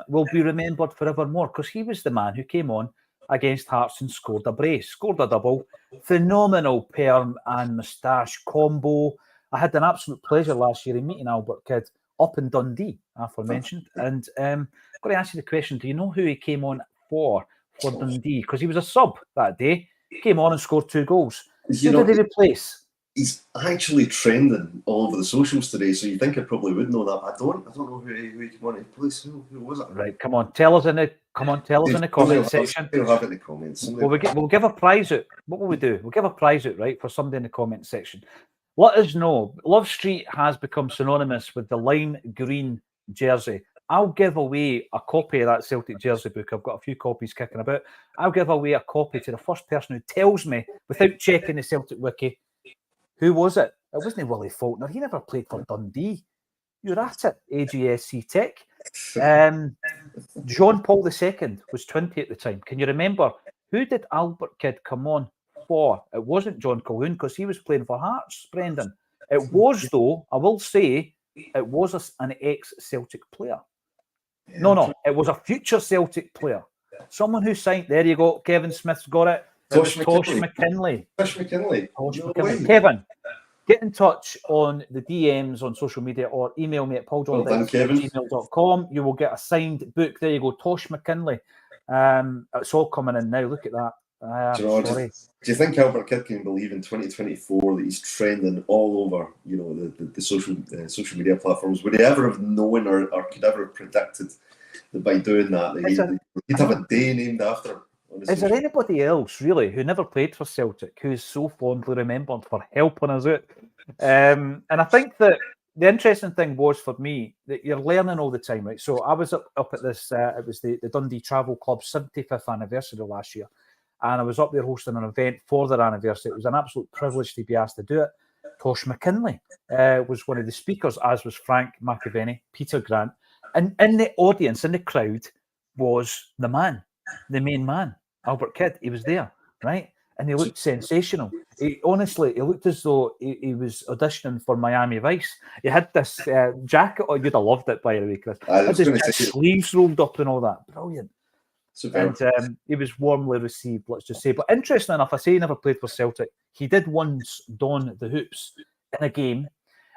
will be remembered forevermore because he was the man who came on against Hearts and scored a brace, scored a double. Phenomenal perm and moustache combo. I had an absolute pleasure last year in meeting Albert Kidd up in Dundee, aforementioned. And I'm going to ask you the question, do you know who he came on for Dundee? Because he was a sub that day. He came on and scored 2 goals. Who did he replace? He's actually trending all over the socials today, so you think I probably would know that. I don't know who he came on to replace. Who was it? Right, come on, tell us in the comment section. We'll have it in the comments. We'll give a prize out. What will we do? We'll give a prize out, right, for somebody in the comment section. Let us know. Love Street has become synonymous with the lime green jersey. I'll give away a copy of that Celtic jersey book. I've got a few copies kicking about. I'll give away a copy to the first person who tells me, without checking the Celtic wiki, who was it? It wasn't Willie Faulkner. He never played for Dundee. You're at it, AGSC Tech. John Paul II was 20 at the time. Can you remember? Who did Albert Kidd come on for? It wasn't John Colquhoun because he was playing for Hearts, Brendan. It was, though, I will say, it was an ex-Celtic player. No, it was a future Celtic player. Someone who signed, there you go, Kevin Smith's got it. Tosh McKinley. Kevin, get in touch on the DMs on social media or email me at pauljohn@gmail.com. You will get a signed book. There you go, Tosh McKinley. It's all coming in now. Look at that. Do you think Albert Kidd can believe in 2024 that he's trending all over, the social media platforms? Would he ever have known or could ever have predicted that by doing that he'd have a day named after him? Is there anybody else, really, who never played for Celtic, who is so fondly remembered for helping us out? And I think that the interesting thing was for me that you're learning all the time, right? So I was up at this, it was the Dundee Travel Club's 75th anniversary last year. And I was up there hosting an event for their anniversary. It was an absolute privilege to be asked to do it. Tosh McKinley was one of the speakers, as was Frank McAvenny, Peter Grant. And in the audience, in the crowd, was the man, the main man. Albert Kidd, he was there, right? And he looked sensational. He looked as though he was auditioning for Miami Vice. He had this jacket, you'd have loved it, by the way, Chris. Had his sleeves rolled up and all that. Brilliant. Superb. And he was warmly received, let's just say. But interesting enough, I say he never played for Celtic. He did once don the hoops in a game,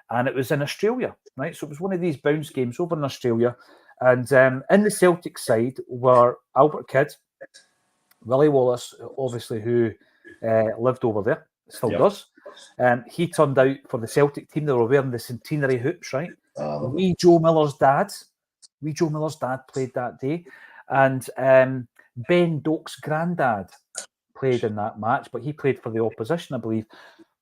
and it was in Australia, right? So it was one of these bounce games over in Australia. And in the Celtic side were Albert Kidd, Willie Wallace, obviously, who lived over there, still does. He turned out for the Celtic team. They were wearing the centenary hoops, right? Lovely. Joe Miller's dad played that day, and Ben Doak's granddad played in that match, but he played for the opposition, I believe.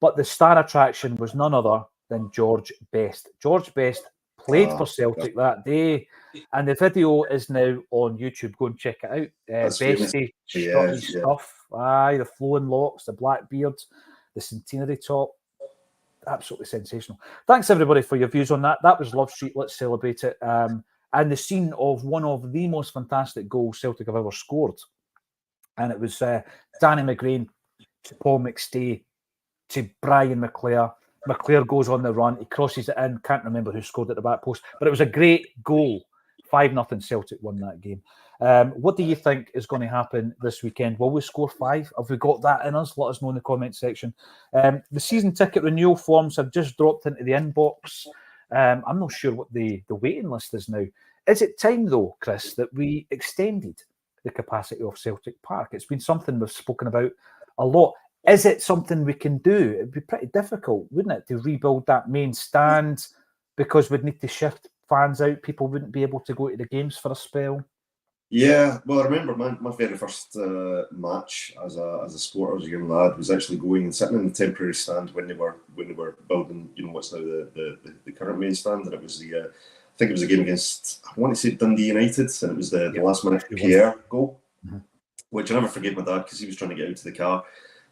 But the star attraction was none other than George Best. George Best played for Celtic that day, and the video is now on YouTube. Go and check it out. Bestie struck his stuff. Aye, the flowing locks, the black beard, the centenary top. Absolutely sensational. Thanks, everybody, for your views on that. That was Love Street. Let's celebrate it. And the scene of one of the most fantastic goals Celtic have ever scored. And it was Danny McGrain to Paul McStay to Brian McClare. McClare goes on the run. He crosses it in. Can't remember who scored at the back post. But it was a great goal. 5-0 Celtic won that game. What do you think is going to happen this weekend? Will we score 5? Have we got that in us? Let us know in the comment section. The season ticket renewal forms have just dropped into the inbox. I'm not sure what the waiting list is now. Is it time, though, Chris, that we extended the capacity of Celtic Park? It's been something we've spoken about a lot. Is it something we can do? It'd be pretty difficult, wouldn't it, to rebuild that main stand, because we'd need to shift fans out. People wouldn't be able to go to the games for a spell. Yeah, well, I remember my very first match as a supporter, as a young lad, was actually going and sitting in the temporary stand when they were building, what's now the current main stand, and it was I think it was a game against, I want to say Dundee United, and it was the last minute Pierre goal, which I never forget my dad, because he was trying to get out to the car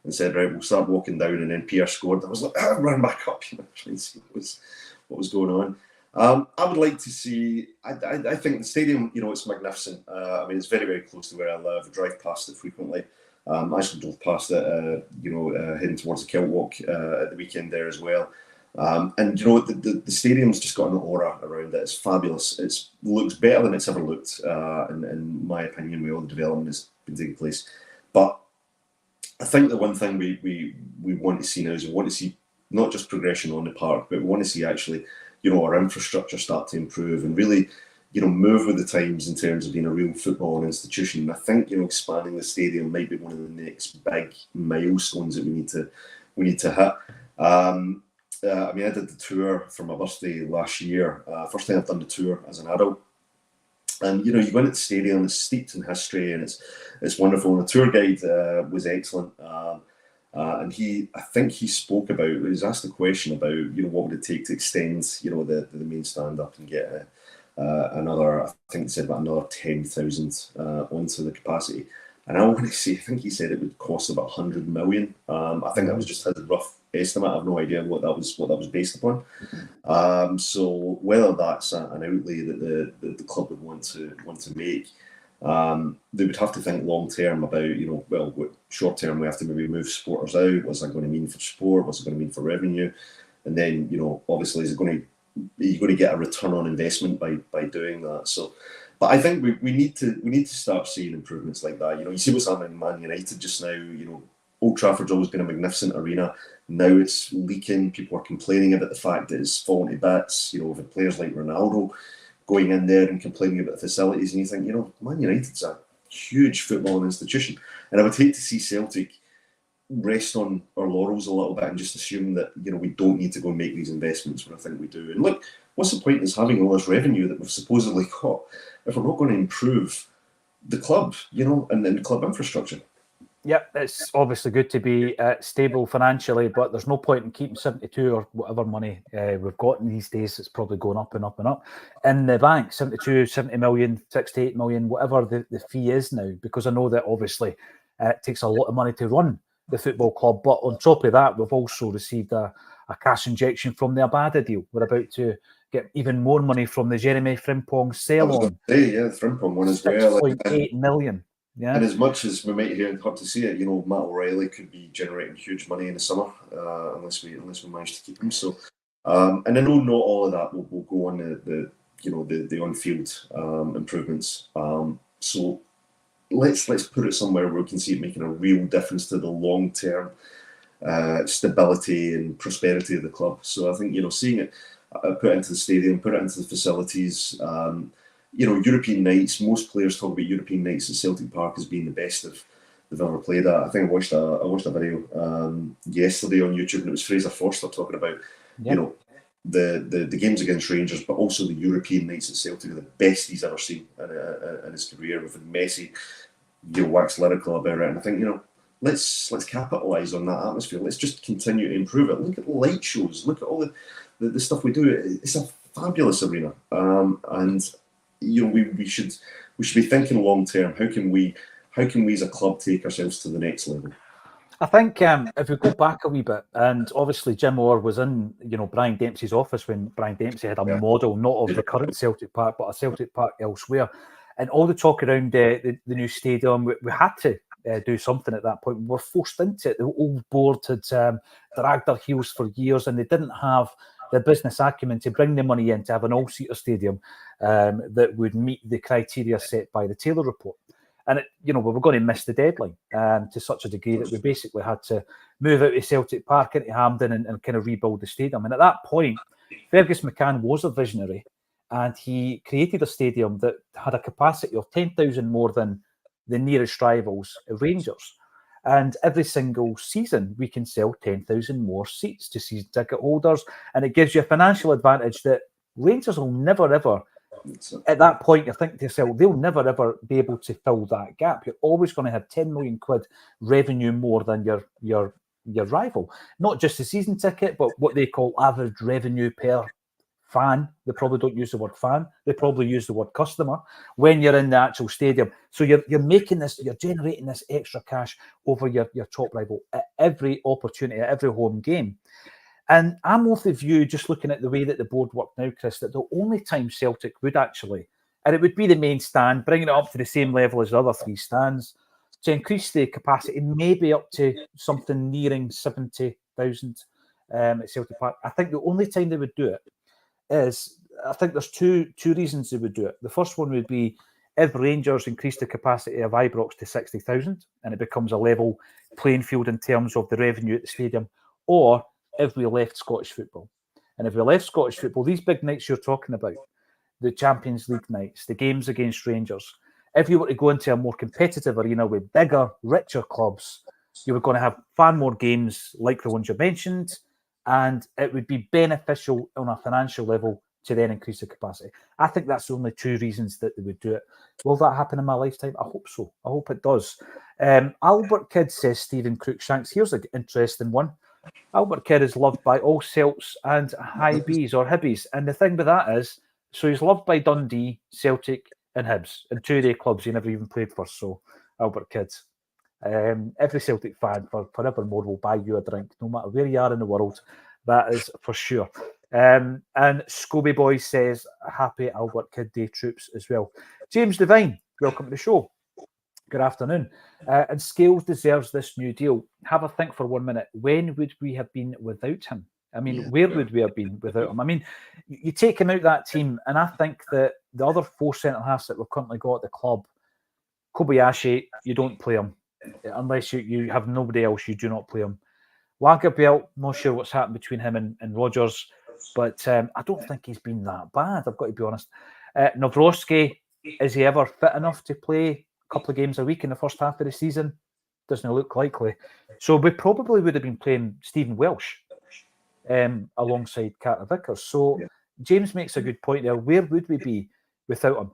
and said, right, we'll start walking down, and then Pierre scored. I was like, run back up, trying to see what was going on. I would like to see. I think the stadium, it's magnificent. I mean, it's very, very close to where I live. I drive past it frequently. I actually drove past it, heading towards the Kilt Walk at the weekend there as well. And the stadium's just got an aura around it. It's fabulous. It looks better than it's ever looked, in my opinion, with all the development that's been taking place. But I think the one thing we want to see now is we want to see not just progression on the park, but we want to see actually, our infrastructure start to improve and really, move with the times in terms of being a real football institution. And I think, expanding the stadium might be one of the next big milestones that we need to hit. I mean, I did the tour for my birthday last year. First time I've done the tour as an adult. And you go into the stadium, it's steeped in history, and it's wonderful. And the tour guide was excellent. And I think he spoke about, he was asked a question about, what would it take to extend, the main stand up and get another, I think he said about another 10,000 onto the capacity. And I want to say, I think he said it would cost about 100 million. I think that was just his rough estimate. I have no idea what that was based upon. So whether that's an outlay that the club would want to make, they would have to think long term about, short term we have to maybe move supporters out. What's that going to mean for sport? What's it going to mean for revenue? And then, obviously, are you going to get a return on investment by doing that? So, but I think we need to start seeing improvements like that. You see what's happening in Man United just now. Old Trafford's always been a magnificent arena. Now it's leaking. People are complaining about the fact that it's falling to bits. We've had players like Ronaldo going in there and complaining about the facilities, and you think, Man United's a huge footballing institution, and I would hate to see Celtic rest on our laurels a little bit and just assume that we don't need to go and make these investments when I think we do. And look, what's the point in us having all this revenue that we've supposedly got if we're not going to improve the club, and the club infrastructure? Yep, it's obviously good to be stable financially, but there's no point in keeping 72 or whatever money we've got in these days. It's probably going up and up and up in the bank, 72, 70 million, 68 million, whatever the fee is now, because I know that obviously it takes a lot of money to run the football club. But on top of that, we've also received a cash injection from the Abada deal. We're about to get even more money from the Jeremy Frimpong sell-on. The Frimpong one as well. 6.8 million. Yeah. And as much as we might have to see it, Matt O'Reilly could be generating huge money in the summer unless we manage to keep him. So, and I know not all of that will go on the on-field improvements. So let's put it somewhere where we can see it making a real difference to the long-term stability and prosperity of the club. So I think seeing it put into the stadium, put it into the facilities. European nights, most players talk about European nights at Celtic Park as being the best of they've ever played at. I think I watched a video yesterday on YouTube, and it was Fraser Forster talking about you know the games against Rangers, but also the European nights at Celtic are the best he's ever seen in his career. With Messi, wax lyrical about it, and I think let's capitalise on that atmosphere. Let's just continue to improve it. Look at the light shows. Look at all the stuff we do. It's a fabulous arena, and we should be thinking long term. How can we as a club take ourselves to the next level? I think if we go back a wee bit, and obviously Jim Orr was in Brian Dempsey's office when Brian Dempsey had a model, not of the current Celtic Park, but a Celtic Park elsewhere, and all the talk around the new stadium, we had to do something at that point. We were forced into it. The old board had dragged their heels for years, and they didn't have the business acumen to bring the money in to have an all-seater stadium that would meet the criteria set by the Taylor report. And we were going to miss the deadline to such a degree that we basically had to move out of Celtic Park into Hampden and kind of rebuild the stadium. And at that point, Fergus McCann was a visionary, and he created a stadium that had a capacity of 10,000 more than the nearest rivals, Rangers. And every single season, we can sell 10,000 more seats to season ticket holders. And it gives you a financial advantage that Rangers will never, ever, at that point, you think to yourself, they'll never, ever be able to fill that gap. You're always going to have 10 million quid revenue more than your rival. Not just the season ticket, but what they call average revenue per fan. They probably don't use the word fan. They probably use the word customer when you're in the actual stadium. So you're making this, you're generating this extra cash over your top rival at every opportunity, at every home game. And I'm of the view, just looking at the way that the board worked now, Chris, that the only time Celtic would actually, and it would be the main stand, bringing it up to the same level as the other three stands, to increase the capacity, maybe up to something nearing 70,000 at Celtic Park. I think the only time they would do it is, I think there's two reasons they would do it. The first one would be if Rangers increase the capacity of Ibrox to 60,000 and it becomes a level playing field in terms of the revenue at the stadium, or if we left Scottish football. And if we left Scottish football, these big nights you're talking about, the Champions League nights, the games against Rangers, if you were to go into a more competitive arena with bigger, richer clubs, you were going to have far more games like the ones you mentioned, and it would be beneficial on a financial level to then increase the capacity. I think that's the only two reasons that they would do it. Will that happen in my lifetime? I hope so. I hope it does. Albert Kidd says Stephen Cruikshanks. Here's an interesting one. Albert Kidd is loved by all Celts and High Bs or Hibbies. And the thing with that is, so he's loved by Dundee, Celtic and Hibs, and two of their clubs he never even played for. So, Albert Kidd. Every Celtic fan forevermore will buy you a drink, no matter where you are in the world. That is for sure. And Scobie Boy says, happy Albert Kidd Day, troops, as well. James Devine, welcome to the show. Good afternoon. And Scales deserves this new deal. Have a think for 1 minute. When would we have been without him? I mean, where would we have been without him? I mean, you take him out that team, and I think that the other four centre-halves that we've currently got at the club, Kobayashi, you don't play him. Unless you have nobody else, you do not play him. Lagerbielke, not sure what's happened between him and Rodgers, but I don't think he's been that bad, I've got to be honest. Nawrocki, is he ever fit enough to play a couple of games a week in the first half of the season? Doesn't look likely. So we probably would have been playing Stephen Welsh alongside Carter Vickers. So James makes a good point there. Where would we be without him?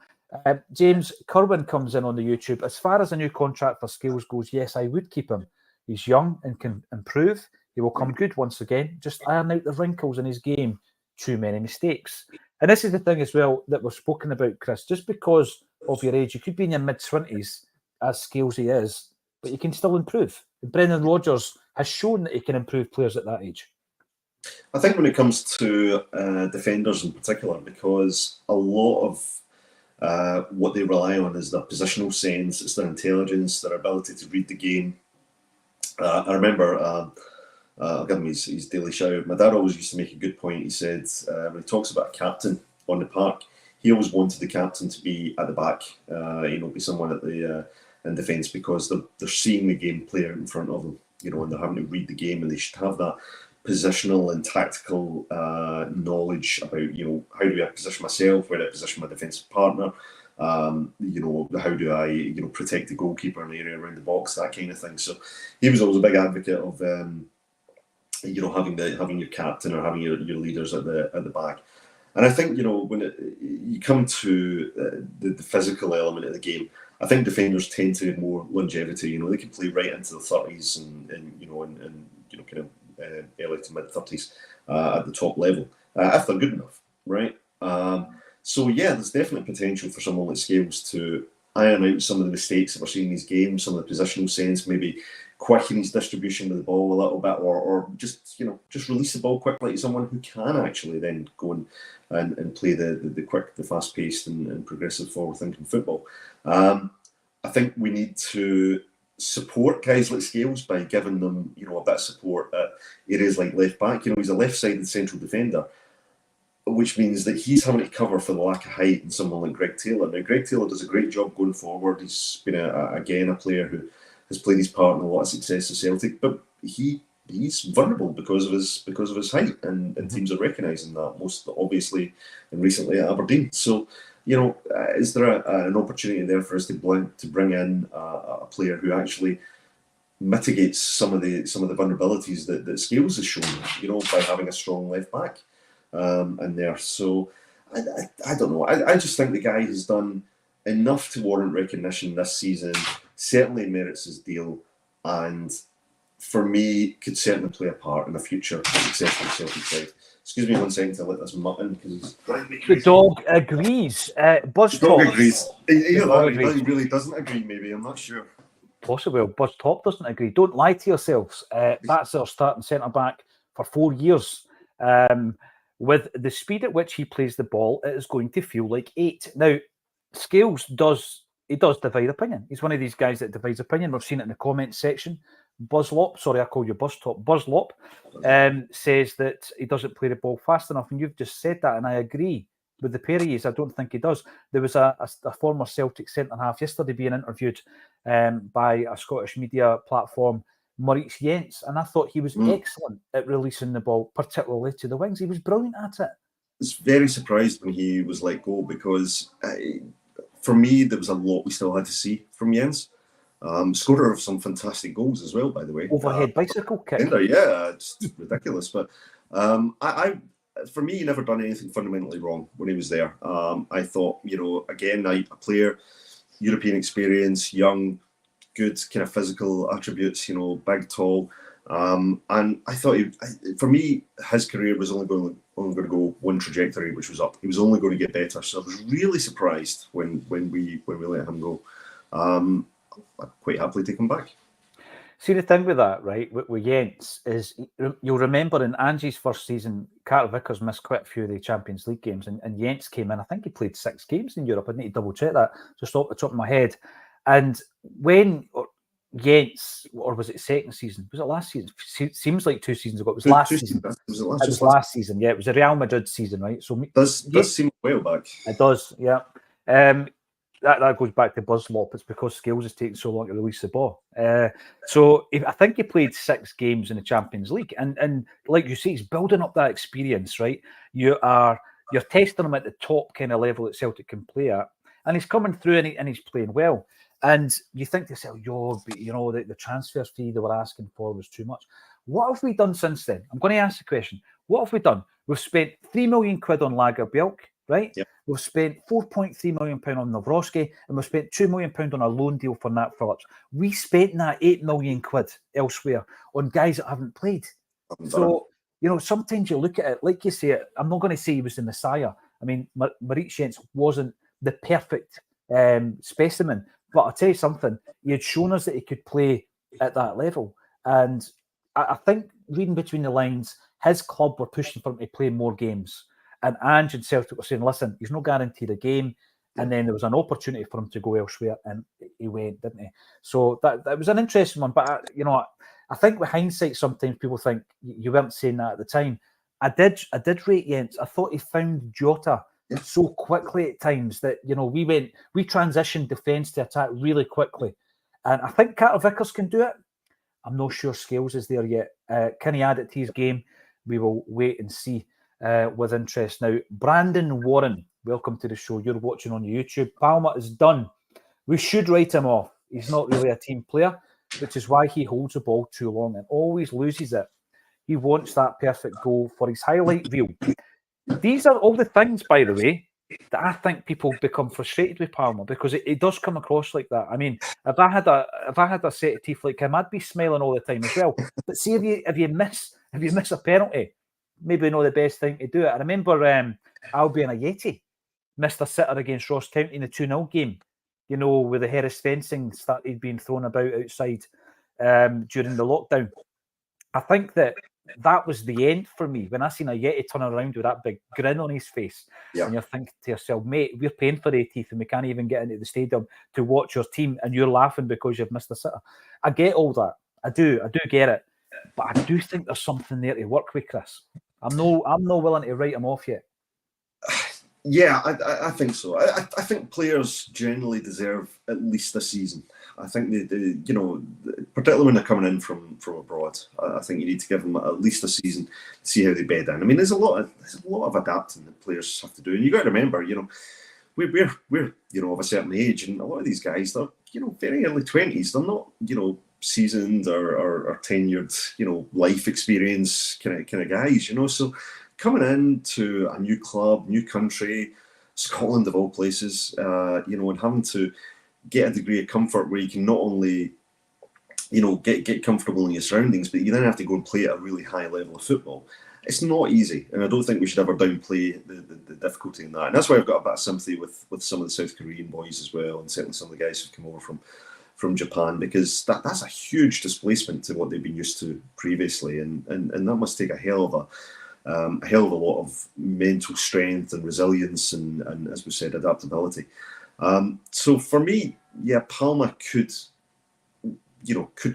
James Kerwin comes in on the YouTube. As far as a new contract for Scales goes, yes, I would keep him. He's young and can improve. He will come good once again. Just iron out the wrinkles in his game. Too many mistakes. And this is the thing as well that we've spoken about, Chris. Just because of your age, you could be in your mid-20s, as Scalesy is, but you can still improve. Brendan Rodgers has shown that he can improve players at that age. I think when it comes to defenders in particular, because a lot of what they rely on is their positional sense, it's their intelligence, their ability to read the game. I remember, I'll give him his daily shout. My dad always used to make a good point. He said, when he talks about a captain on the park, he always wanted the captain to be at the back, be someone at the in defence, because they're seeing the game play out in front of them, and they're having to read the game, and they should have that positional and tactical knowledge about, how do I position myself, where do I position my defensive partner, How do I protect the goalkeeper in the area around the box, that kind of thing. So he was always a big advocate of having your captain or having your leaders at the back. And I think when you come to the physical element of the game, I think defenders tend to have more longevity. They can play right into the 30s and kind of early to mid 30s at the top level if they're good enough, right? So yeah, there's definitely potential for someone like Scales to iron out some of the mistakes that we're seeing in these games, some of the positional sense, maybe quicken his distribution of the ball a little bit, or just release the ball quickly to someone who can actually then go and play the quick, the fast-paced and progressive forward-thinking football. I think we need to support guys like Scales by giving them a bit of support at areas like left back. He's a left-sided central defender, which means that he's having to cover for the lack of height in someone like Greg Taylor. Now, Greg Taylor does a great job going forward. He's been a player who has played his part in a lot of success at Celtic, but he's vulnerable because of his height, and teams are recognising that, most obviously and recently at Aberdeen. So, is there an opportunity there for us to bring in a player who actually mitigates some of the vulnerabilities that Scales has shown, by having a strong left back in there? So I don't know. I just think the guy has done enough to warrant recognition this season. Certainly merits his deal, and for me, could certainly play a part in the future successful Celtic side. Excuse me 1 second to let this mutt in because he's driving me crazy. The dog agrees. Buzz the dog Top agrees. He really doesn't agree. Maybe, I'm not sure. Possibly. Well, Buzz Top doesn't agree. Don't lie to yourselves. That's our starting centre back for 4 years. With the speed at which he plays the ball, it is going to feel like 8. Now, Scales does divide opinion. He's one of these guys that divides opinion. We've seen it in the comments section. Buzzlop, sorry, I call you Buzz Top. Buzzlop says that he doesn't play the ball fast enough, and you've just said that, and I agree with the pair of yous. I don't think he does. There was a former Celtic centre-half yesterday being interviewed by a Scottish media platform, Maurice Jens, and I thought he was excellent at releasing the ball, particularly to the wings. He was brilliant at it. I was very surprised when he was let go because for me, there was a lot we still had to see from Jens. Scorer of some fantastic goals as well, by the way. Overhead bicycle kick. Yeah, it's ridiculous. But for me, he never done anything fundamentally wrong when he was there. I thought, again, a player, European experience, young, good kind of physical attributes, big, tall. And I thought, for me, his career was only going to go one trajectory, which was up. He was only going to get better. So I was really surprised when we let him go. I'd quite happily take him back. See, the thing with that, right, with Jens, is you'll remember in Angie's first season, Carter Vickers missed quite a few of the Champions League games, and Jens came in. I think he played 6 games in Europe. I need to double check that just off the top of my head. And when Jens, or was it second season? Was it last season? Seems like 2 seasons ago. It was last season. It was last season. Yeah, it was the Real Madrid season, right? So does seem a while back. It does, yeah. That goes back to Buzzlop. It's because Scales is taking so long to release the ball. So I think he played 6 games in the Champions League, and like you say, he's building up that experience, right? You're testing him at the top kind of level that Celtic can play at, and he's coming through and he's playing well. And you think to yourself, the transfer fee they were asking for was too much. What have we done since then? I'm going to ask the question. What have we done? We've spent £3 million on Lagerbielke, right? Yep. We've spent £4.3 million on Nawrocki, and we've spent £2 million on a loan deal for Nat Phillips. We spent that £8 million elsewhere on guys that haven't played. So, sometimes you look at it, like you say, I'm not going to say he was the Messiah. I mean, Maurice Jens wasn't the perfect specimen, but I'll tell you something, he had shown us that he could play at that level. And I think, reading between the lines, his club were pushing for him to play more games. And Ange and Celtic were saying, listen, he's not guaranteed a game. And then there was an opportunity for him to go elsewhere, and he went, didn't he? So that was an interesting one. But, I think with hindsight, sometimes people think you weren't saying that at the time. I did rate Jens. I thought he found Jota so quickly at times that, we transitioned defence to attack really quickly. And I think Carter Vickers can do it. I'm not sure Scales is there yet. Can he add it to his game? We will wait and see with interest. Now, Brandon Warren welcome to the show. You're watching on YouTube. Palma is done. We should write him off. He's not really a team player, which is why he holds the ball too long and always loses it. He wants that perfect goal for his highlight reel. These are all the things, by the way, that I think people become frustrated with Palma, because it does come across like that. I mean, if I had a set of teeth like him, I'd be smiling all the time as well. But see, if you miss a penalty, maybe not the best thing to do it. I remember Albion Ayeti missed a sitter against Ross County in the 2-0 game, you know, where the Harris fencing started being thrown about outside during the lockdown. I think that was the end for me when I seen Ayeti turn around with that big grin on his face. And you're thinking to yourself, mate, we're paying for 8 teeth and we can't even get into the stadium to watch your team, and you're laughing because you've missed a sitter. I get all that. I do get it. But I do think there's something there to work with, Chris. I'm not willing to write him off yet. Yeah, I think so. I think players generally deserve at least a season. I think they you know, particularly when they're coming in from abroad, I think you need to give them at least a season to see how they bed in. I mean, there's a lot of adapting that players have to do, and you got to remember, you know, we're you know, of a certain age, and a lot of these guys, they're, you know, very early 20s. They're not, you know, seasoned or tenured, you know, life experience kind of guys, you know. So coming into a new club, new country, Scotland of all places, you know, and having to get a degree of comfort where you can not only, you know, get comfortable in your surroundings, but you then have to go and play at a really high level of football. It's not easy, and I don't think we should ever downplay the difficulty in that. And that's why I've got a bit of sympathy with some of the South Korean boys as well, and certainly some of the guys who've come over from Japan, because that's a huge displacement to what they've been used to previously, and that must take a hell of a lot of mental strength and resilience and as we said, adaptability. So for me, yeah, Palma could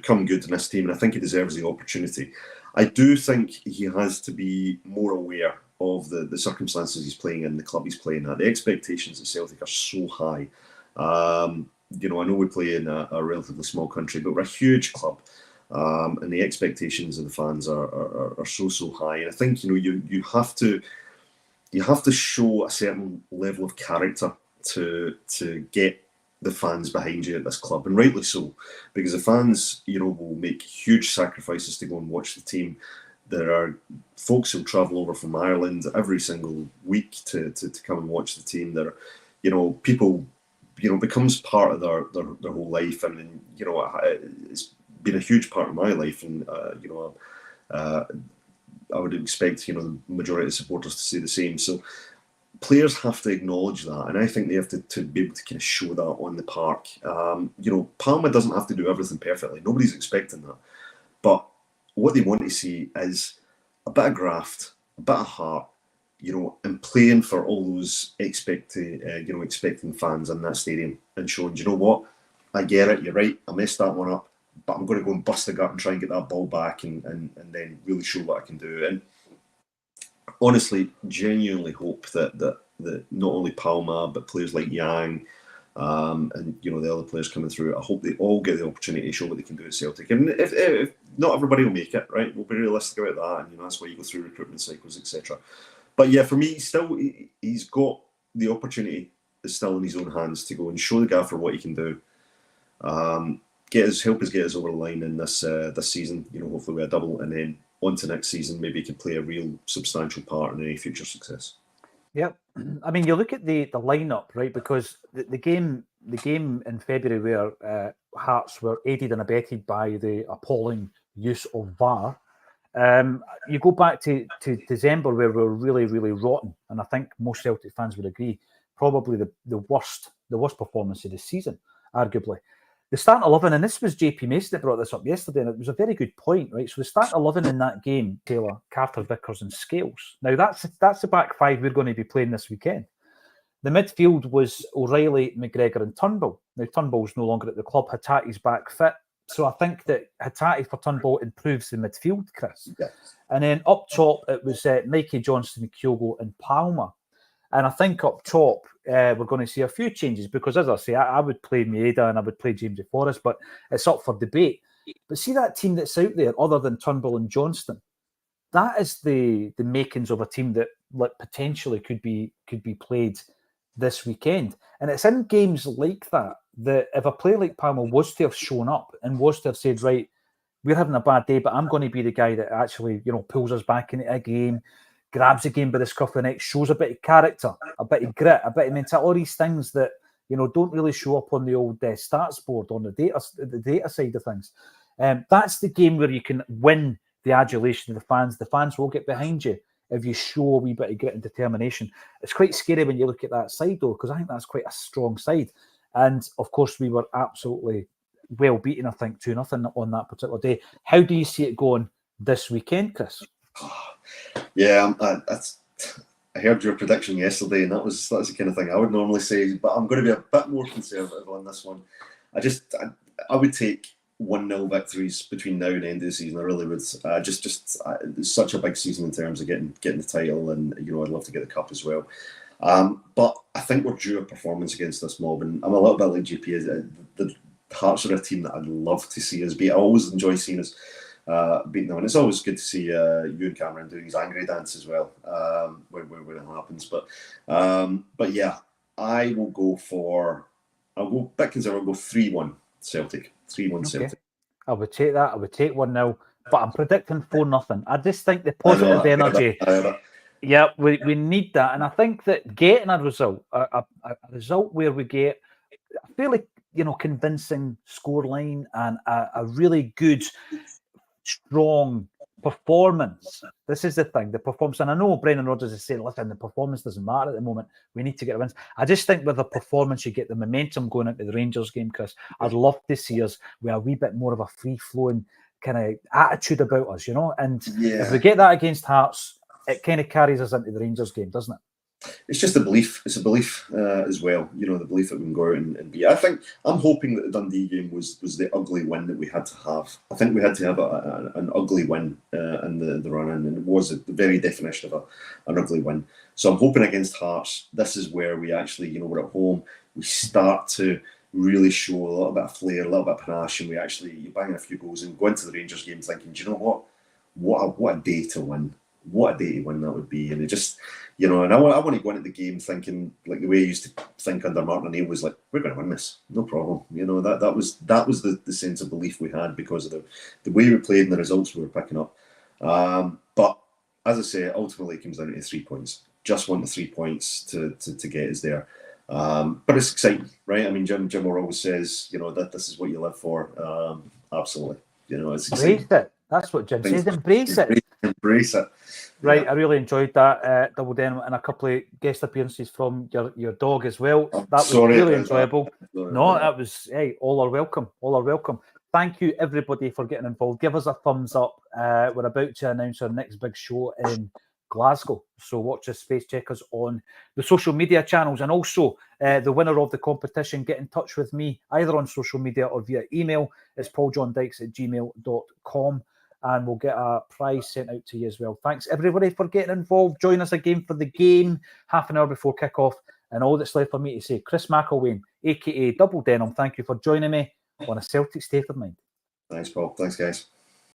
come good in this team, and I think he deserves the opportunity. I do think he has to be more aware of the circumstances he's playing in, the club he's playing at. The expectations at Celtic are so high. You know, I know we play in a relatively small country, but we're a huge club. And the expectations of the fans are so high. And I think, you know, you have to show a certain level of character to get the fans behind you at this club, and rightly so, because the fans, you know, will make huge sacrifices to go and watch the team. There are folks who travel over from Ireland every single week to come and watch the team. There are, you know, people, you know, becomes part of their whole life. I mean, you know, it's been a huge part of my life, and you know, I would expect, you know, the majority of supporters to say the same. So players have to acknowledge that, and I think they have to be able to kind of show that on the park. You know, Palma doesn't have to do everything perfectly. Nobody's expecting that, but what they want to see is a bit of graft, a bit of heart, you know, and playing for all those expecting fans in that stadium, and showing, you know what, I get it, you're right, I messed that one up, but I'm going to go and bust the gut and try and get that ball back, and then really show what I can do. And honestly, genuinely hope that not only Palma, but players like Yang, and, you know, the other players coming through, I hope they all get the opportunity to show what they can do at Celtic. And if not everybody will make it, right, we'll be realistic about that, and, you know, that's why you go through recruitment cycles, etc. But yeah, for me, he's got the opportunity, is still in his own hands, to go and show the gaffer what he can do. Help us get us over the line in this season, you know, hopefully with a double, and then on to next season, maybe he can play a real substantial part in any future success. Yep. I mean, you look at the lineup, right? Because the game in February where Hearts were aided and abetted by the appalling use of VAR. You go back to December where we were really, really rotten, and I think most Celtic fans would agree, probably the worst performance of the season, arguably. The starting 11, and this was JP Mason that brought this up yesterday, and it was a very good point, right? So the starting 11 in that game, Taylor, Carter, Vickers and Scales. Now that's the back five we're going to be playing this weekend. The midfield was O'Reilly, McGregor and Turnbull. Now Turnbull's no longer at the club, Hatate's back fit. So I think that Hatate for Turnbull improves the midfield, Chris. Yes. And then up top, it was Mikey, Johnston, Kyogo and Palma. And I think up top, we're going to see a few changes because, as I say, I would play Maeda and I would play James Forrest, but it's up for debate. But see that team that's out there, other than Turnbull and Johnston, that is the makings of a team that, like, potentially could be played this weekend. And it's in games like that if a player like Palma was to have shown up and was to have said, right, we're having a bad day, but I'm going to be the guy that actually, pulls us back into a game, grabs the game by the scruff of the neck, shows a bit of character, a bit of grit, a bit of mentality, all these things that, don't really show up on the old stats board on the data side of things. That's the game where you can win the adulation of the fans. The fans will get behind you if you show a wee bit of grit and determination. It's quite scary when you look at that side, though, because I think that's quite a strong side. And, of course, we were absolutely well beaten, I think, 2-0 on that particular day. How do you see it going this weekend, Chris? Yeah, I heard your prediction yesterday, and that's the kind of thing I would normally say, but I'm going to be a bit more conservative on this one. I would take 1-0 victories between now and the end of the season. I really would. It's such a big season in terms of getting the title, and I'd love to get the cup as well. But I think we're due a performance against this mob, and I'm a little bit like GP. The Hearts are a team that I'd love to see us beat. I always enjoy seeing us beating them, and it's always good to see Ewan Cameron doing his angry dance as well when it happens. But yeah, I'll go a bit conservative. I'll go 3-1 Celtic. 3-1 Celtic. I would take that. I would take 1-0, but I'm predicting 4-0. I just think the positive energy. Yeah, we need that, and I think that getting a result, a result where we get a fairly convincing scoreline and a really good, strong performance. This is the thing, the performance. And I know Brendan Rodgers is saying, listen, the performance doesn't matter at the moment. We need to get a win. I just think with the performance, you get the momentum going into the Rangers game, Chris. I'd love to see us with a wee bit more of a free-flowing kind of attitude about us, And if we get that against Hearts, it kind of carries us into the Rangers game, doesn't it? It's just a belief. It's a belief as well. The belief that we can go out and beat. I'm hoping that the Dundee game was the ugly win that we had to have. I think we had to have an ugly win in the run-in, and it was the very definition of an ugly win. So I'm hoping against Hearts, this is where we actually, we're at home. We start to really show a little bit of flair, a little bit of panache, and you bang in a few goals and go into the Rangers game thinking, do you know what? What a day to win. What a day to win that would be. And it just, and I want to go into the game thinking like the way I used to think under Martin O'Neill was like, we're going to win this, no problem. That was the sense of belief we had because of the way we played and the results we were picking up. But as I say, ultimately it comes down to 3 points. Just want the 3 points to get us there. But it's exciting, right? I mean, Jim always says, that this is what you live for. Absolutely. It's exciting. Embrace it. That's what Jim says. Embrace it. Embrace it. Right, I really enjoyed that double denim and a couple of guest appearances from your dog as well. That was really enjoyable. No, that was all are welcome. All are welcome. Thank you everybody for getting involved. Give us a thumbs up. We're about to announce our next big show in Glasgow, so watch this space. Check us on the social media channels, and also the winner of the competition, get in touch with me either on social media or via email. It's pauldjohndykes@gmail.com, and we'll get a prize sent out to you as well. Thanks everybody for getting involved. Join us again for the game half an hour before kickoff, and all that's left for me to say, Chris McElwain, aka Double Denim, thank you for joining me on A Celtic State of Mind. Thanks, Paul. Thanks, guys.